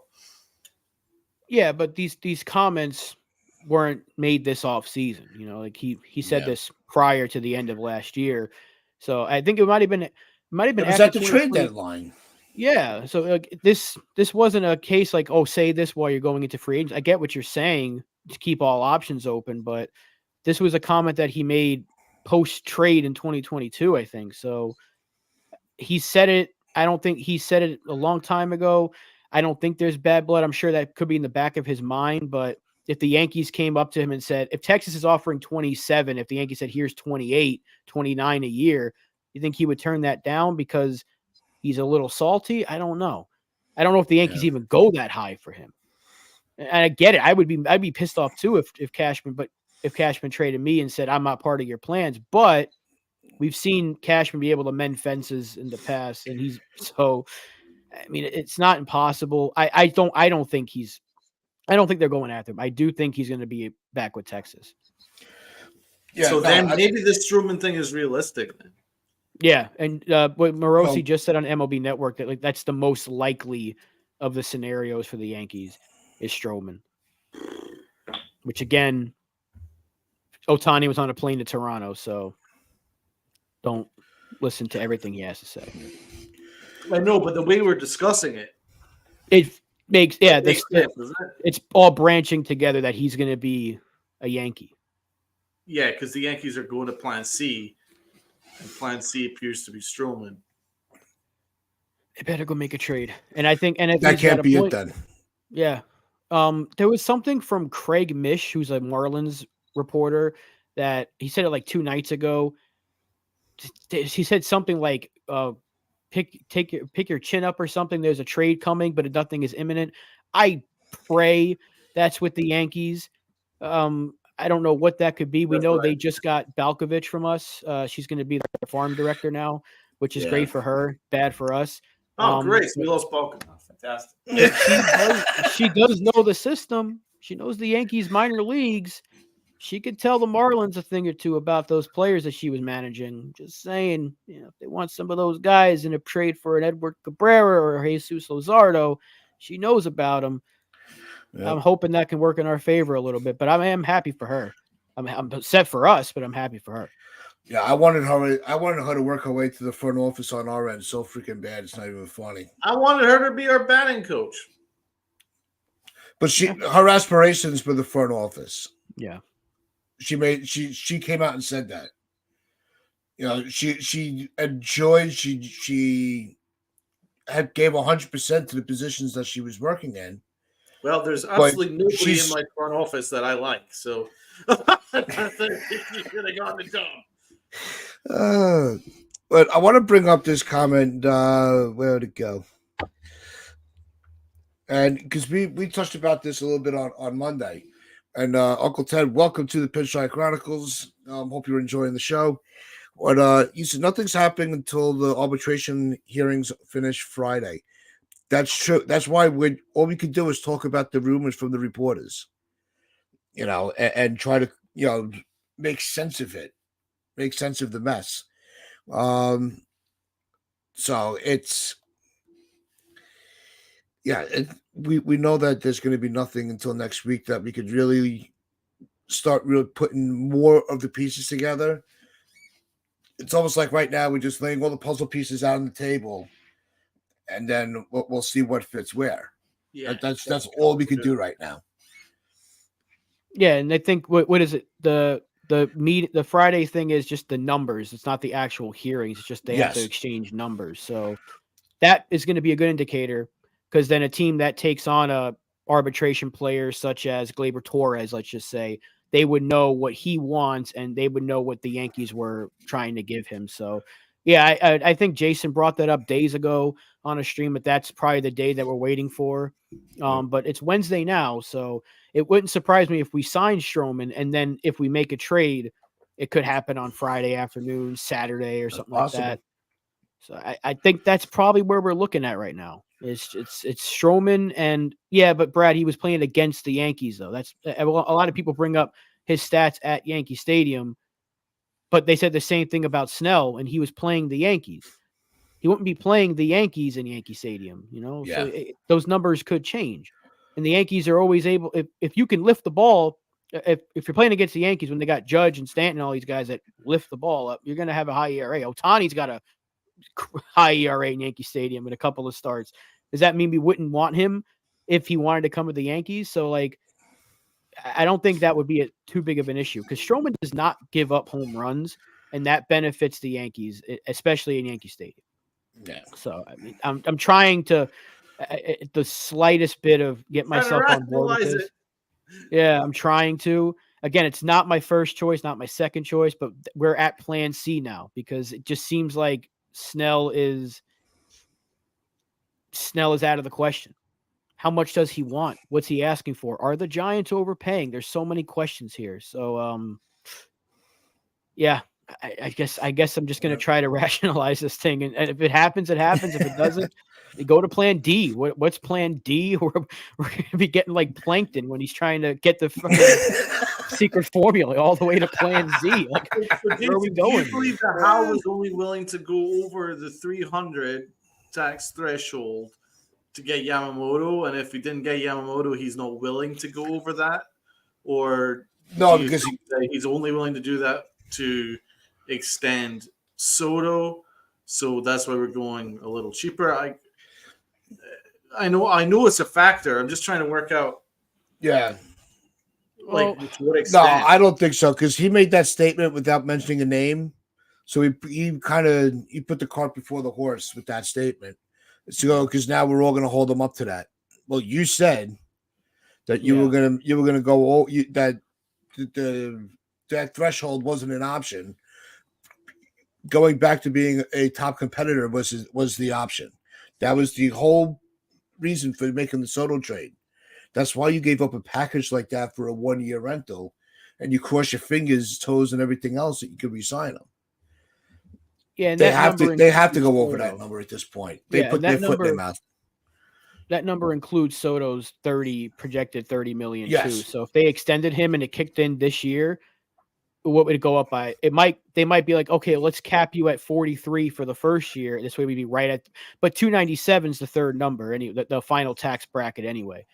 Yeah, but these comments weren't made this off season. You know, like he said this prior to the end of last year. So I think it might have been it was at the trade deadline. Yeah. So this wasn't a case like, oh, say this while you're going into free agents. I get what you're saying to keep all options open, but this was a comment that he made post trade in 2022, I think. So he said it. I don't think he said it a long time ago. I don't think there's bad blood. I'm sure that could be in the back of his mind, but if the Yankees came up to him and said, if Texas is offering 27, if the Yankees said, here's 28, 29 a year, you think he would turn that down because he's a little salty? I don't know. I don't know if the Yankees even go that high for him. And I get it. I'd be pissed off too if Cashman traded me and said, I'm not part of your plans, but we've seen Cashman be able to mend fences in the past. And it's not impossible. I don't think they're going after him. I do think he's going to be back with Texas. Yeah, so then maybe this Stroman thing is realistic then. Yeah, and what Morosi just said on MLB Network, that that's the most likely of the scenarios for the Yankees is Stroman. Which again, Ohtani was on a plane to Toronto, so don't listen to everything he has to say. I know, but the way we're discussing it, makes sense, it's all branching together that he's going to be a Yankee. Yeah, because the Yankees are going to Plan C, and Plan C appears to be Stroman. They better go make a trade, and I think that can't be it then. Yeah, there was something from Craig Mish, who's a Marlins reporter, that he said it like 2 nights ago. He said something like, pick your chin up or something. There's a trade coming, but nothing is imminent. I pray that's with the Yankees. I don't know what that could be. We know they just got Balkovich from us. She's going to be the farm director now, which is great for her, bad for us. Oh, great. We lost Balkovich. Fantastic. She does know the system. She knows the Yankees minor leagues. she could tell the Marlins a thing or two about those players that she was managing. Just saying, if they want some of those guys in a trade for an Edward Cabrera or Jesus Luzardo, she knows about them. Yep. I'm hoping that can work in our favor a little bit, but I am happy for her. I'm upset for us, but I'm happy for her. Yeah, I wanted her to work her way to the front office on our end so freaking bad. It's not even funny. I wanted her to be our batting coach. But her aspirations for the front office. Yeah. She came out and said that. She enjoyed she had gave 100% to the positions that she was working in. Well, there's absolutely nobody in my front office that I like, so I think she should have gotten the job. But I want to bring up this comment. Where'd it go? And because we touched about this a little bit on Monday. And Uncle Ted, welcome to the Pinstripe Chronicles. Hope you're enjoying the show. But you said nothing's happening until the arbitration hearings finish Friday. That's true. That's why all we could do is talk about the rumors from the reporters, and try to, make sense of it, make sense of the mess. So it's, we know that there's going to be nothing until next week that we could really start putting more of the pieces together. It's almost like right now we're just laying all the puzzle pieces out on the table, and then we'll see what fits where. Yeah, that's all we can do right now. Yeah, and I think what is it? The Friday thing is just the numbers. It's not the actual hearings. It's just they have to exchange numbers. So that is going to be a good indicator, because then a team that takes on a arbitration player such as Gleyber Torres, let's just say, they would know what he wants and they would know what the Yankees were trying to give him. So, yeah, I think Jason brought that up days ago on a stream, but that's probably the day that we're waiting for. But it's Wednesday now, so it wouldn't surprise me if we sign Stroman, and then if we make a trade, it could happen on Friday afternoon, Saturday, or something like that. So I think that's probably where we're looking at right now. It's Stroman, and but Brad, he was playing against the Yankees though. That's a lot of people bring up his stats at Yankee Stadium, but they said the same thing about Snell, and he was playing the Yankees. He wouldn't be playing the Yankees in Yankee Stadium, So those numbers could change, and the Yankees are always able, if you can lift the ball. If you're playing against the Yankees when they got Judge and Stanton and all these guys that lift the ball up, you're going to have a high ERA. Ohtani's got a high ERA in Yankee Stadium in a couple of starts. Does that mean we wouldn't want him if he wanted to come to the Yankees? So, I don't think that would be too big of an issue, because Stroman does not give up home runs, and that benefits the Yankees, especially in Yankee Stadium. Yeah. So, I mean, I'm trying to the slightest bit of get myself on board with this. Yeah, I'm trying to. Again, it's not my first choice, not my second choice, but we're at plan C now, because it just seems like Snell is out of the question. How much does he want? What's he asking for? Are the Giants overpaying? There's so many questions here. So, I guess I'm just going to try to rationalize this thing. And if it happens, it happens. If it doesn't, you go to plan D. What's plan D? We're going to be getting like Plankton when he's trying to get the secret formula all the way to plan Z. Where are we going? Do you believe that Hal was only willing to go over the 300 tax threshold to get Yamamoto, and if he didn't get Yamamoto, he's not willing to go over that? Or no, because he's only willing to do that to extend Soto, so that's why we're going a little cheaper. I know it's a factor. I'm just trying to work out. Yeah. To what extent? No, I don't think so, because he made that statement without mentioning a name. So he put the cart before the horse with that statement. So because now we're all going to hold him up to that. Well, you said that you were gonna go that that threshold wasn't an option. Going back to being a top competitor was the option. That was the whole reason for making the Soto trade. That's why you gave up a package like that for a 1-year rental, and you cross your fingers, toes, and everything else that you could re-sign them. Yeah, and they have to go over that number at this point. They put their foot in their mouth. that number includes Soto's projected 30 million too. Yes. So if they extended him and it kicked in this year, what would it go up by? They might be like, okay, let's cap you at 43 for the first year. This way we'd be right at, but 297 is the third number, the final tax bracket anyway.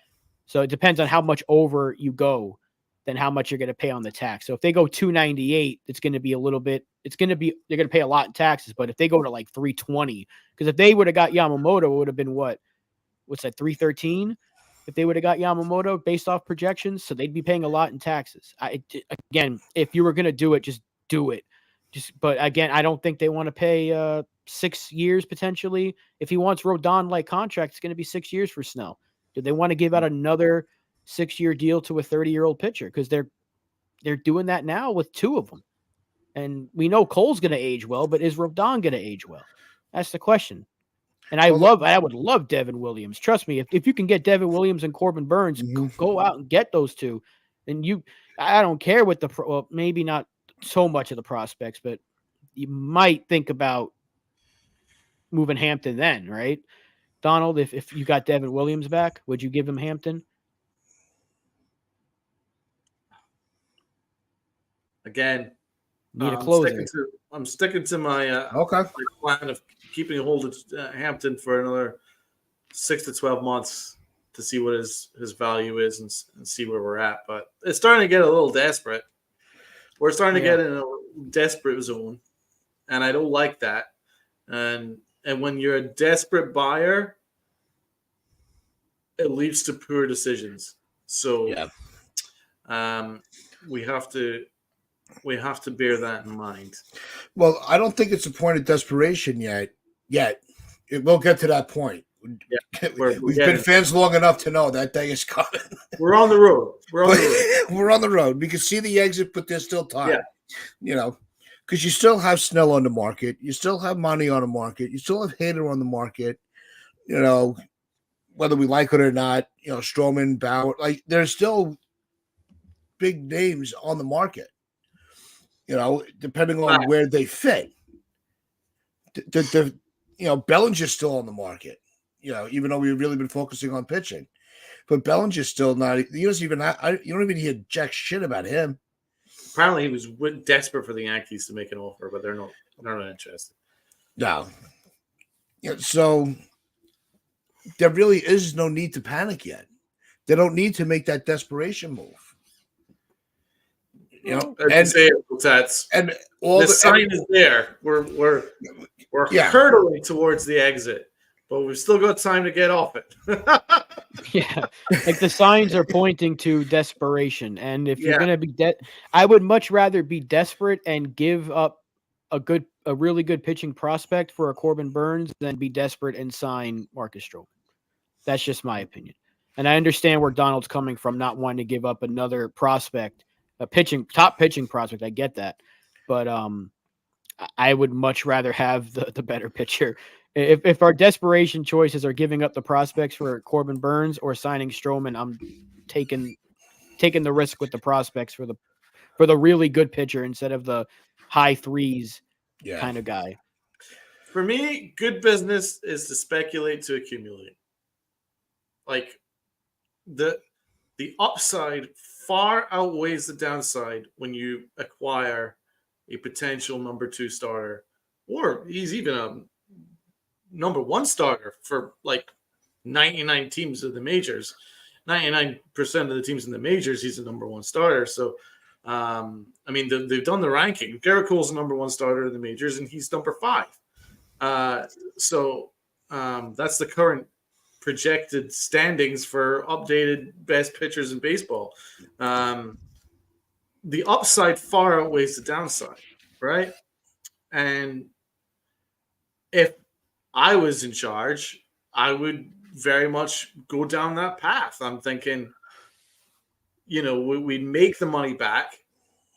So it depends on how much over you go, then how much you're going to pay on the tax. So if they go 298, it's going to be they're going to pay a lot in taxes. But if they go to like 320, because if they would have got Yamamoto, it would have been what's that, 313? If they would have got Yamamoto based off projections, so they'd be paying a lot in taxes. Again, if you were going to do it, just do it. But again, I don't think they want to pay 6 years potentially. If he wants Rodon-like contract, it's going to be 6 years for Snell. Do they want to give out another 6-year deal to a 30-year-old pitcher? Because they're doing that now with 2 of them. And we know Cole's going to age well, but is Rodon going to age well? That's the question. And I would love Devin Williams. Trust me, if you can get Devin Williams and Corbin Burns, go out and get those 2. And I don't care what maybe not so much of the prospects, but you might think about moving Hampton then, right? Donald, if you got Devin Williams back, would you give him Hampton? Again, need a closer. I'm sticking to my plan of keeping a hold of Hampton for another 6 to 12 months to see what his value is and see where we're at. But it's starting to get a little desperate. We're starting to get in a desperate zone, and I don't like that. And when you're a desperate buyer, it leads to poor decisions. So we have to bear that in mind. Well, I don't think it's a point of desperation yet. It will get to that point. Yeah, we've been fans long enough to know that day is coming. We're on the road. We're on the road. We can see the exit, but there's still time. Yeah. Because you still have Snell on the market. You still have Money on the market. You still have Hader on the market. Whether we like it or not, Stroman, Bauer, there's still big names on the market, depending on where they fit. Bellinger's still on the market, even though we've really been focusing on pitching. But Bellinger's still not. You don't even hear jack shit about him. Apparently, he was desperate for the Yankees to make an offer, but they're not interested. No. So there really is no need to panic yet. They don't need to make that desperation move. And all the sign is there. We're hurtling towards the exit, but we've still got time to get off it. The signs are pointing to desperation. And if you're going to be I would much rather be desperate and give up a really good pitching prospect for a Corbin Burns than be desperate and sign Marcus Stroman. That's just my opinion. And I understand where Donald's coming from, not wanting to give up another prospect, top pitching prospect. I get that. But I would much rather have the better pitcher. If our desperation choices are giving up the prospects for Corbin Burns or signing Stroman, I'm taking the risk with the prospects for the really good pitcher instead of the high threes kind of guy. For me, good business is to speculate to accumulate. The upside far outweighs the downside when you acquire a potential number 2 starter, or he's even a number 1 starter for 99 teams of the majors. 99% of the teams in the majors, he's a number 1 starter. So, they've done the ranking. Garrett Cole's the number 1 starter in the majors, and he's number 5. So that's the current projected standings for updated best pitchers in baseball. The upside far outweighs the downside, right? And if I was in charge, I would very much go down that path. I'm thinking, we make the money back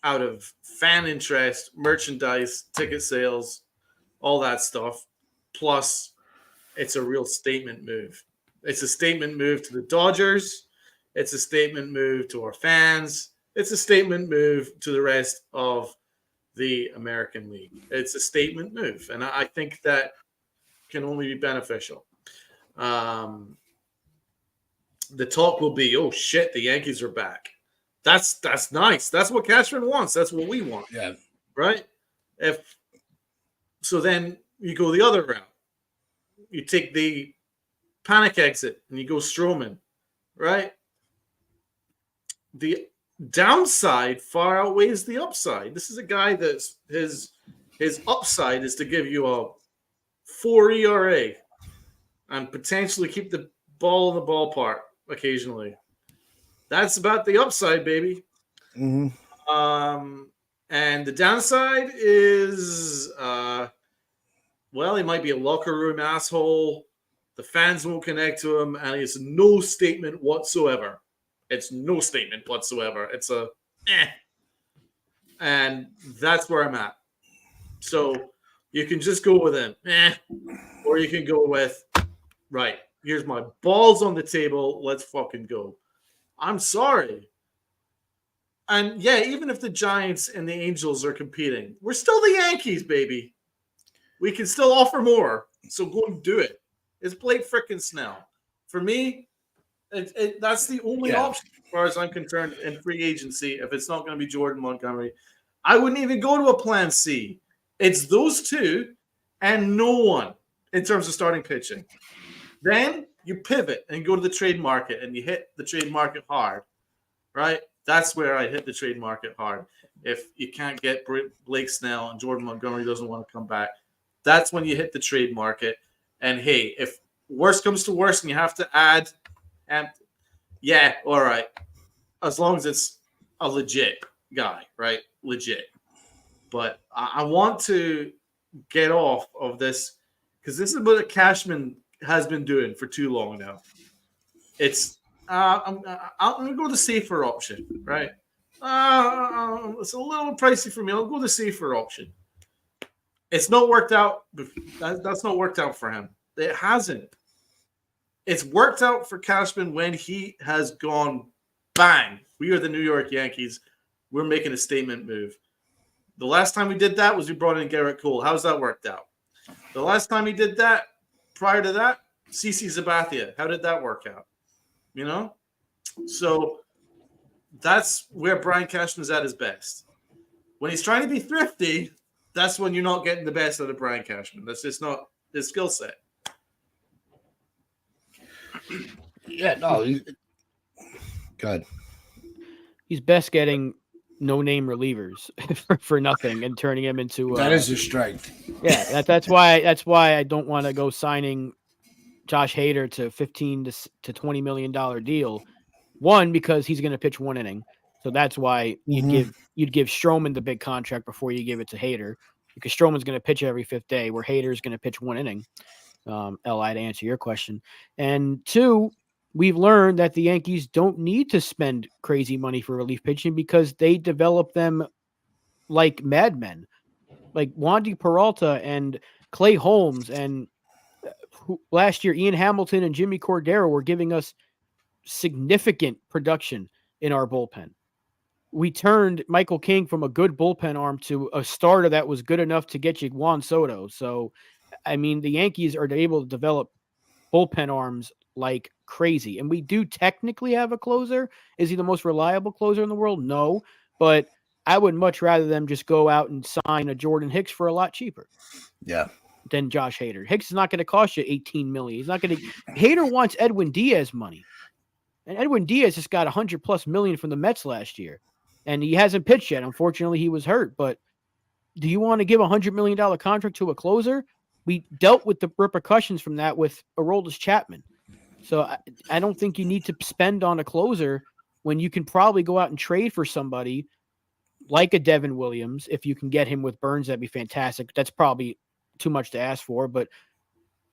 out of fan interest, merchandise, ticket sales, all that stuff. Plus, it's a real statement move. It's a statement move to the Dodgers. It's a statement move to our fans. It's a statement move to the rest of the American League. It's a statement move. And I think that can only be beneficial. the talk will be, oh shit, the Yankees are back. That's nice. That's what Cashman wants. That's what we want. Yeah. Right? So then you go the other route. You take the panic exit and you go Stroman, right? The downside far outweighs the upside. This is a guy that's his upside is to give you a 4 ERA and potentially keep the ball in the ballpark occasionally. That's about the upside, baby. Mm-hmm. And the downside is, well, he might be a locker room asshole. The fans won't connect to him, and it's no statement whatsoever. It's no statement whatsoever. It's a and that's where I'm at. So you can just go with him, or you can go with, right, here's my balls on the table. Let's fucking go. I'm sorry. And yeah, even if the Giants and the Angels are competing, we're still the Yankees, baby. We can still offer more. So go and do it. It's Blake frickin' Snell. For me, that's the only option as far as I'm concerned in free agency. If it's not going to be Jordan Montgomery, I wouldn't even go to a plan C. It's those two and no one in terms of starting pitching. Then you pivot and go to the trade market and you hit the trade market hard, right? That's where I hit the trade market hard. If you can't get Blake Snell and Jordan Montgomery doesn't want to come back, that's when you hit the trade market. And hey, if worst comes to worst and you have to add, and yeah, all right, as long as it's a legit guy, right? Legit. But I want to get off of this because this is what Cashman has been doing for too long now. It's I'm going to go the safer option, right? It's a little pricey for me. I'll go the safer option. It's not worked out. That's not worked out for him. It hasn't. It's worked out for Cashman when he has gone, bang, we are the New York Yankees. We're making a statement move. The last time we did that was we brought in Garrett Cole. How's that worked out? The last time he did that, prior to that, CC Sabathia. How did that work out? You know? So that's where Brian Cashman's at his best. When he's trying to be thrifty, that's when you're not getting the best out of Brian Cashman. That's just not his skill set. Yeah, no. Good. He's best getting no-name relievers for nothing and turning him into that is his strength. Yeah, that's why I don't want to go signing Josh Hader to $15 to $20 million deal. One, because he's going to pitch one inning, so that's why you'd give Stroman the big contract before you give it to Hader, because Stroman's going to pitch every fifth day, where Hader's going to pitch one inning. Li, to answer your question, and two, we've learned that the Yankees don't need to spend crazy money for relief pitching because they develop them like madmen, like Wandy Peralta and Clay Holmes, and last year Ian Hamilton and Jimmy Cordero were giving us significant production in our bullpen. We turned Michael King from a good bullpen arm to a starter that was good enough to get you Juan Soto. So, I mean, the Yankees are able to develop bullpen arms like crazy. And we do technically have a closer. Is he the most reliable closer in the world? No. But I would much rather them just go out and sign a Jordan Hicks for a lot cheaper. Yeah. Than Josh Hader. Hicks is not going to cost you $18 million. He's not going to. Hader wants Edwin Diaz money. And Edwin Diaz just got $100+ million from the Mets last year. And he hasn't pitched yet. Unfortunately, he was hurt. But do you want to give a $100 million contract to a closer? We dealt with the repercussions from that with Aroldis Chapman. So I don't think you need to spend on a closer when you can probably go out and trade for somebody like a Devin Williams. If you can get him with Burns, that'd be fantastic. That's probably too much to ask for. But,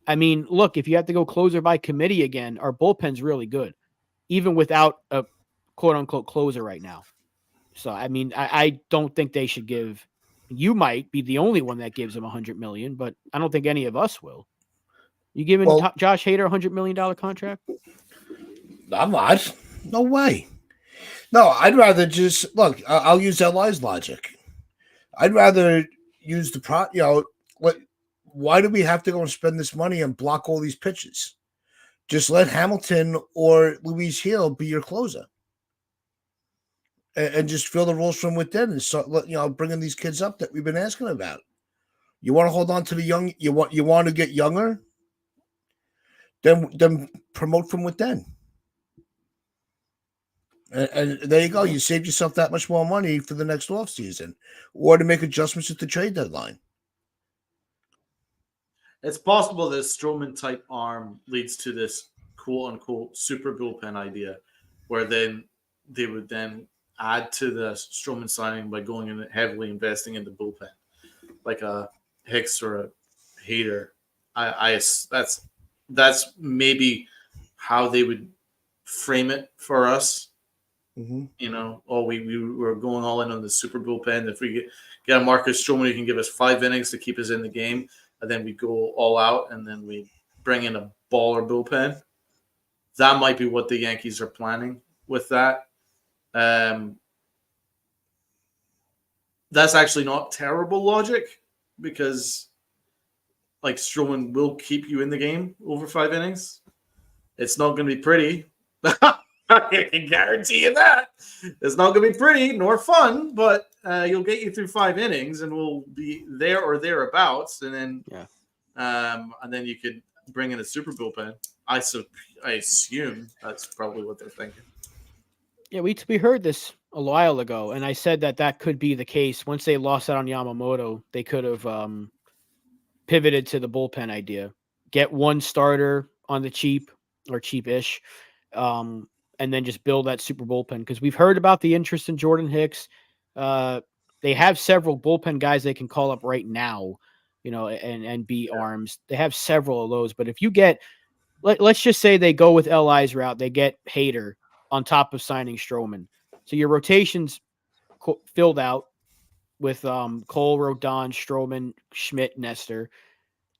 I mean, look, if you have to go closer by committee again, our bullpen's really good, even without a quote-unquote closer right now. So, I mean, I don't think they should give – you might be the only one that gives him $100 million, but I don't think any of us will. You giving Josh Hader a $100 million contract? I'm not. No way. No, I'd rather just – look, I'll use LI's logic. I'd rather use the why do we have to go and spend this money and block all these pitches? Just let Hamilton or Luis Hill be your closer, and just fill the roles from within, and start, bringing these kids up that we've been asking about. You want to hold on to the young. You want to get younger. Then promote from within. And there you go. You saved yourself that much more money for the next off season, or to make adjustments at the trade deadline. It's possible that Stroman type arm leads to this quote unquote super bullpen idea, where then they would then add to the Stroman signing by going in heavily investing in the bullpen, like a Hicks or a Hader. That's maybe how they would frame it for us. Mm-hmm. We were going all in on the super bullpen. If we get a Marcus Stroman who can give us 5 innings to keep us in the game, and then we go all out, and then we bring in a baller bullpen. That might be what the Yankees are planning with that. That's actually not terrible logic, because like Stroman will keep you in the game over 5 innings. It's not going to be pretty. I can guarantee you that. It's not going to be pretty nor fun, but you'll get you through 5 innings, and we'll be there or thereabouts. And then, and then you could bring in a super bullpen. I assume that's probably what they're thinking. Yeah, we heard this a while ago, and I said that could be the case. Once they lost out on Yamamoto, they could have pivoted to the bullpen idea. Get one starter on the cheap or cheapish, and then just build that super bullpen. Because we've heard about the interest in Jordan Hicks. They have several bullpen guys they can call up right now, and be arms. They have several of those. But if you get, let's just say they go with LI's route, they get Hader on top of signing Stroman. So your rotation's filled out with Cole, Rodon, Stroman, Schmidt, Nestor.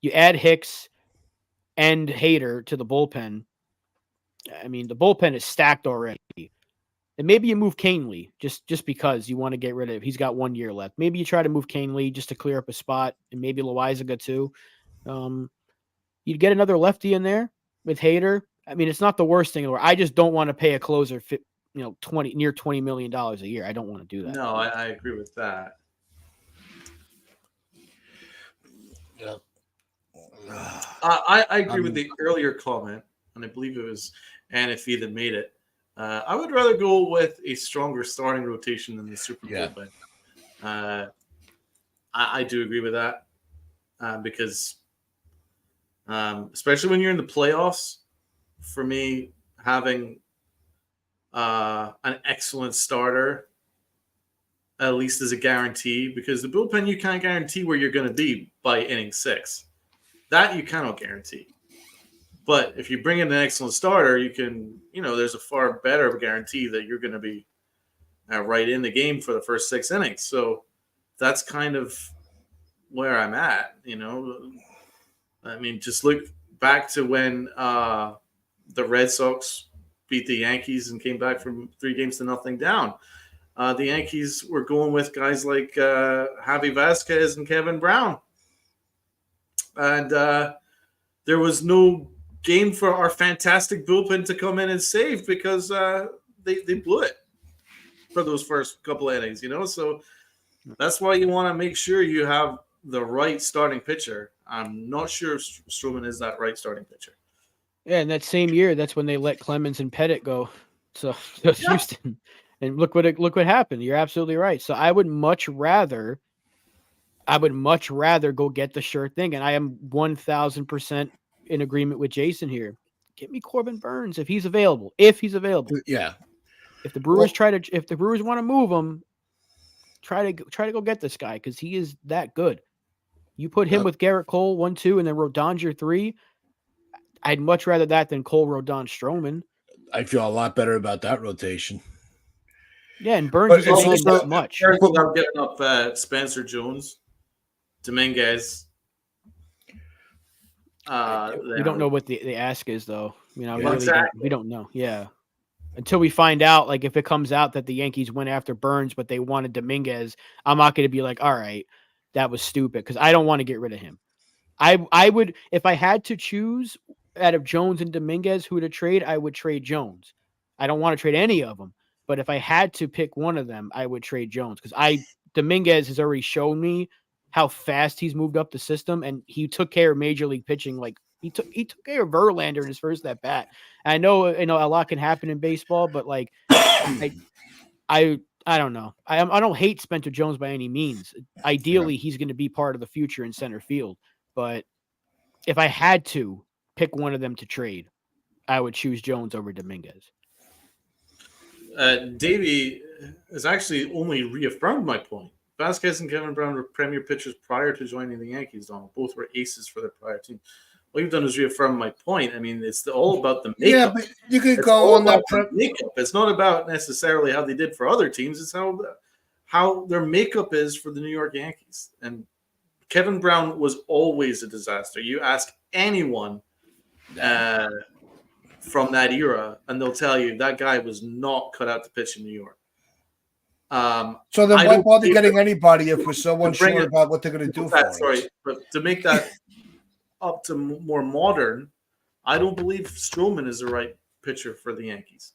You add Hicks and Hader to the bullpen. I mean, the bullpen is stacked already. And maybe you move Canely just because you want to get rid of. He's got 1 year left. Maybe you try to move Canely just to clear up a spot, and maybe Loizaga too. You'd get another lefty in there with Hader. I mean, it's not the worst thing in the world. I just don't want to pay a closer, near $20 million a year. I don't want to do that. No, I agree with that. Yeah. I agree with the earlier comment, and I believe it was Anafi that made it. I would rather go with a stronger starting rotation than the super bullpen. I do agree with that, because especially when you're in the playoffs, for me, having an excellent starter at least is a guarantee, because the bullpen, you can't guarantee where you're going to be by inning 6. That you cannot guarantee. But if you bring in an excellent starter, you can, there's a far better guarantee that you're going to be right in the game for the first 6 innings. So that's kind of where I'm at, I mean, just look back to when the Red Sox beat the Yankees and came back from 3-0 down. The Yankees were going with guys like Javi Vasquez and Kevin Brown. And there was no game for our fantastic bullpen to come in and save, because they blew it for those first couple of innings, So that's why you want to make sure you have the right starting pitcher. I'm not sure if Stroman is that right starting pitcher. Yeah, and that same year, that's when they let Clemens and Pettit go. So Houston, and look what happened. You're absolutely right. So I would much rather go get the sure thing, and I am 1,000% in agreement with Jason here. Get me Corbin Burns if he's available. Yeah. If the Brewers want to move him, try to go get this guy, because he is that good. You put him with Garrett Cole 1, 2, and then Rodon's your 3. I'd much rather that than Cole, Rodon, Stroman. I feel a lot better about that rotation. Yeah, and Burns isn't making that much. I'm getting up Spencer Jones, Dominguez. We don't know what the ask is, though. We don't know. Yeah. Until we find out, like, if it comes out that the Yankees went after Burns, but they wanted Dominguez, I'm not going to be like, all right, that was stupid, because I don't want to get rid of him. I would, if I had to choose out of Jones and Dominguez who to trade, I would trade Jones. I don't want to trade any of them, but if I had to pick one of them, I would trade Jones because Dominguez has already shown me how fast he's moved up the system, and he took care of major league pitching. Like he took care of Verlander in his first at bat. I know a lot can happen in baseball, but like I don't know. I don't hate Spencer Jones by any means. Ideally, he's going to be part of the future in center field, but if I had to pick one of them to trade, I would choose Jones over Dominguez. Davey has actually only reaffirmed my point. Vasquez and Kevin Brown were premier pitchers prior to joining the Yankees, Donald. Both were aces for their prior team. What you've done is reaffirm my point. I mean, it's all about the makeup. Yeah, but you could go on that makeup. It's not about necessarily how they did for other teams. It's how their makeup is for the New York Yankees. And Kevin Brown was always a disaster. You ask anyone from that era, and they'll tell you that guy was not cut out to pitch in New York. So then why bother getting anybody if we're so unsure about what they're going to do for us? Sorry, but to make that up to more modern, I don't believe Stroman is the right pitcher for the Yankees.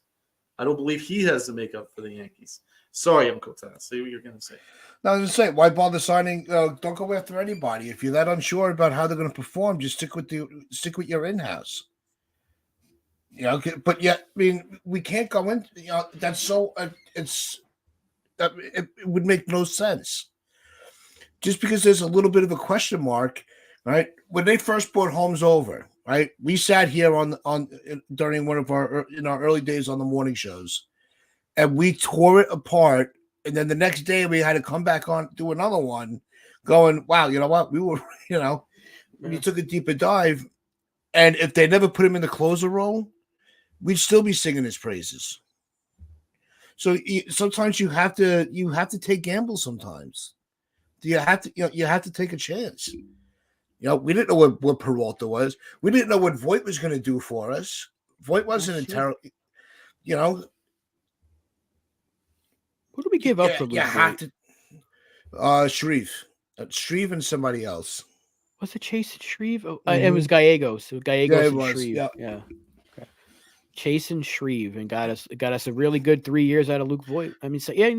I don't believe he has the makeup for the Yankees. Sorry, I'm Kotas. Say what you're going to say. No, I was going to say, why bother signing? Don't go after anybody. If you're that unsure about how they're going to perform, just stick with your in-house. But yet, I mean, we can't go in. That's so. It would make no sense. Just because there's a little bit of a question mark, right? When they first brought Holmes over, right? We sat here on during one of our early days on the morning shows, and we tore it apart. And then the next day we had to come back on do another one, going, "Wow, you know what? We were, we took a deeper dive, and if they never put him in the closer role, we'd still be singing his praises." So sometimes you have to take gambles. Sometimes you have to take a chance. We didn't know what Peralta was. We didn't know what Voit was going to do for us. Voit wasn't entirely, Who do we give up for Luke Voit? Shreve and somebody else. Was it Chase and Shreve? Oh, it was Gallegos. Gallegos and Shreve. Yeah. Chase and Shreve, and got us a really good 3 years out of Luke Voit. I mean,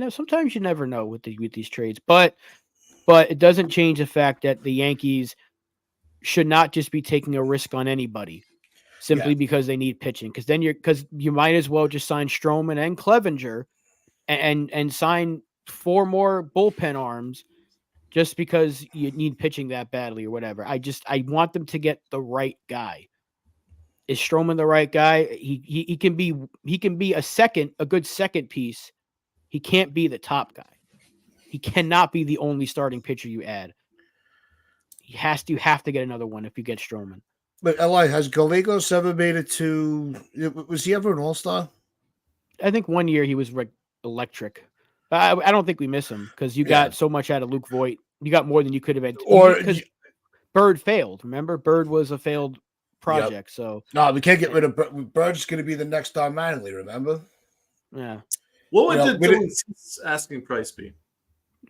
sometimes you never know with these trades, but it doesn't change the fact that the Yankees should not just be taking a risk on anybody simply because they need pitching. Because you might as well just sign Stroman and Clevenger and sign 4 more bullpen arms just because you need pitching that badly or whatever. I want them to get the right guy. Is Stroman the right guy? He can be a good second piece. He can't be the top guy. He cannot be the only starting pitcher you add. You have to get another one if you get Stroman. But Eli, has Gallegos ever made it to? Was he ever an All-Star? I think 1 year he was electric. I don't think we miss him because you got so much out of Luke Voit. You got more than you could have had. Because Bird failed. Remember, Bird was a failed project. So no, we can't get rid of Bird. Bird's going to be the next Don Mattingly. Remember? Yeah. What would the asking price be?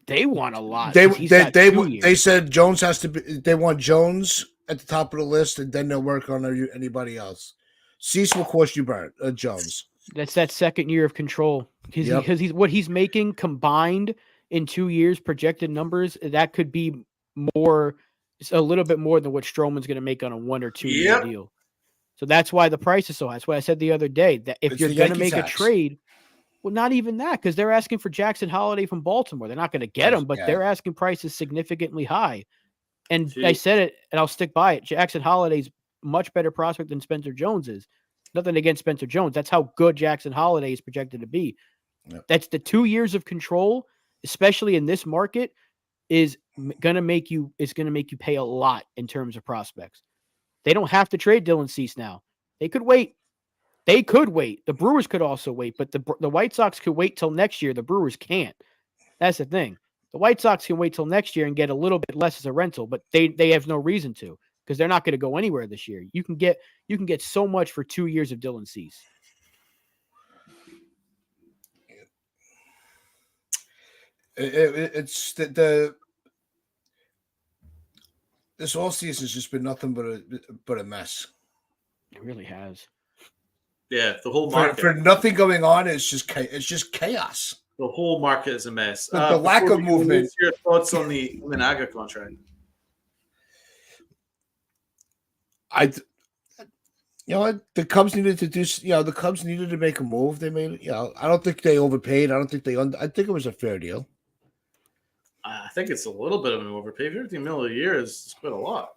They want a lot. They said Jones has to be. They want Jones at the top of the list, and then they'll work on anybody else. Cease will cost you Jones. That's that second year of control because he's what he's making combined in 2 years projected numbers. That could be more. It's a little bit more than what Stroman's going to make on a 1 or 2 year deal. So that's why the price is so high. That's why I said the other day that if you're going to make a trade, well, not even that, because they're asking for Jackson Holiday from Baltimore. They're not going to get him, but they're asking prices significantly high. And I said it, and I'll stick by it. Jackson Holiday's much better prospect than Spencer Jones is. Nothing against Spencer Jones. That's how good Jackson Holiday is projected to be. Yep. That's the 2 years of control, especially in this market, is going to make you pay a lot in terms of prospects. They don't have to trade Dylan Cease now. They could wait. The Brewers could also wait, but the White Sox could wait till next year. The Brewers can't. That's the thing. The White Sox can wait till next year and get a little bit less as a rental, but they have no reason to because they're not going to go anywhere this year. You can get so much for 2 years of Dylan Cease. It's this whole season's just been nothing but a mess. It really has. Yeah, the whole For, market. for nothing going on, it's just chaos. The whole market is a mess. The lack Before of we go, movement. what's your thoughts on the Naga contract? The Cubs needed to do. The Cubs needed to make a move. They made. I don't think they overpaid. I don't think they. I think it was a fair deal. I think it's a little bit of an overpay. 15 million a year is quite a lot.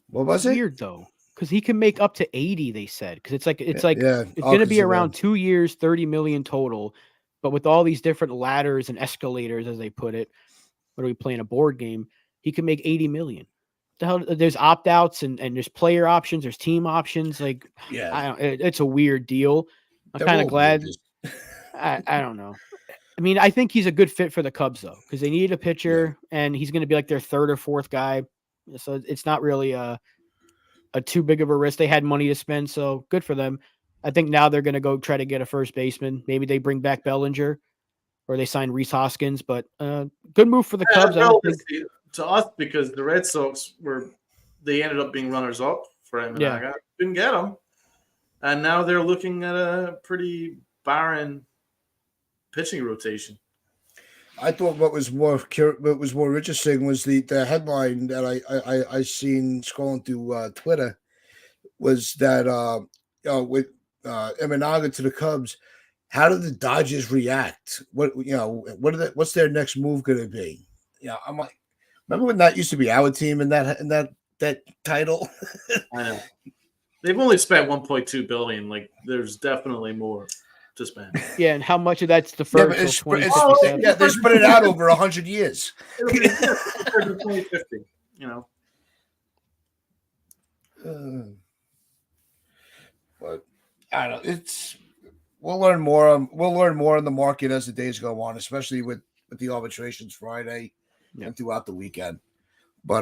What was it? Weird though, because he can make up to 80. They said because it's like it's Yeah. going to be around 2 years, 30 million total. But with all these different ladders and escalators, as they put it, what are we playing a board game? He can make 80 million. The hell, there's opt outs and there's player options, there's team options. Like, Yeah, it's a weird deal. I'm kind of glad. I don't know. I mean, I think he's a good fit for the Cubs though, because they needed a pitcher, and he's going to be like their third or fourth guy. So it's not really a too big of a risk. They had money to spend, so good for them. I think now they're going to go try to get a first baseman. Maybe they bring back Bellinger, or they sign Rhys Hoskins. But good move for the Cubs. I don't think to us because the Red Sox they ended up being runners up for him. Yeah, couldn't get him, and now they're looking at a pretty barren pitching rotation. I thought what was more interesting was the headline that I seen scrolling through Twitter was that with Imanaga to the Cubs, how did the Dodgers react? What's their next move going to be? I'm like, remember when that used to be our team in that title? I know they've only spent 1.2 billion. Like, there's definitely more to spend. Yeah, and how much of that's deferred till 2057? Yeah, they spread it out over 100 years. 2050, But I don't know. We'll learn more. We'll learn more in the market as the days go on, especially with the arbitrations Friday and throughout the weekend. But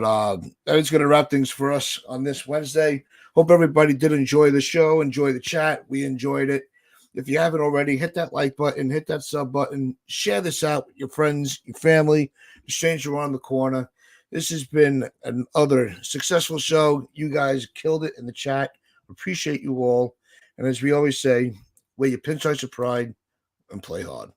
that is going to wrap things for us on this Wednesday. Hope everybody did enjoy the show, enjoy the chat. We enjoyed it. If you haven't already, hit that like button, hit that sub button, share this out with your friends, your family, the stranger around the corner. This has been another successful show. You guys killed it in the chat. Appreciate you all. And as we always say, wear your pinstripes of pride and play hard.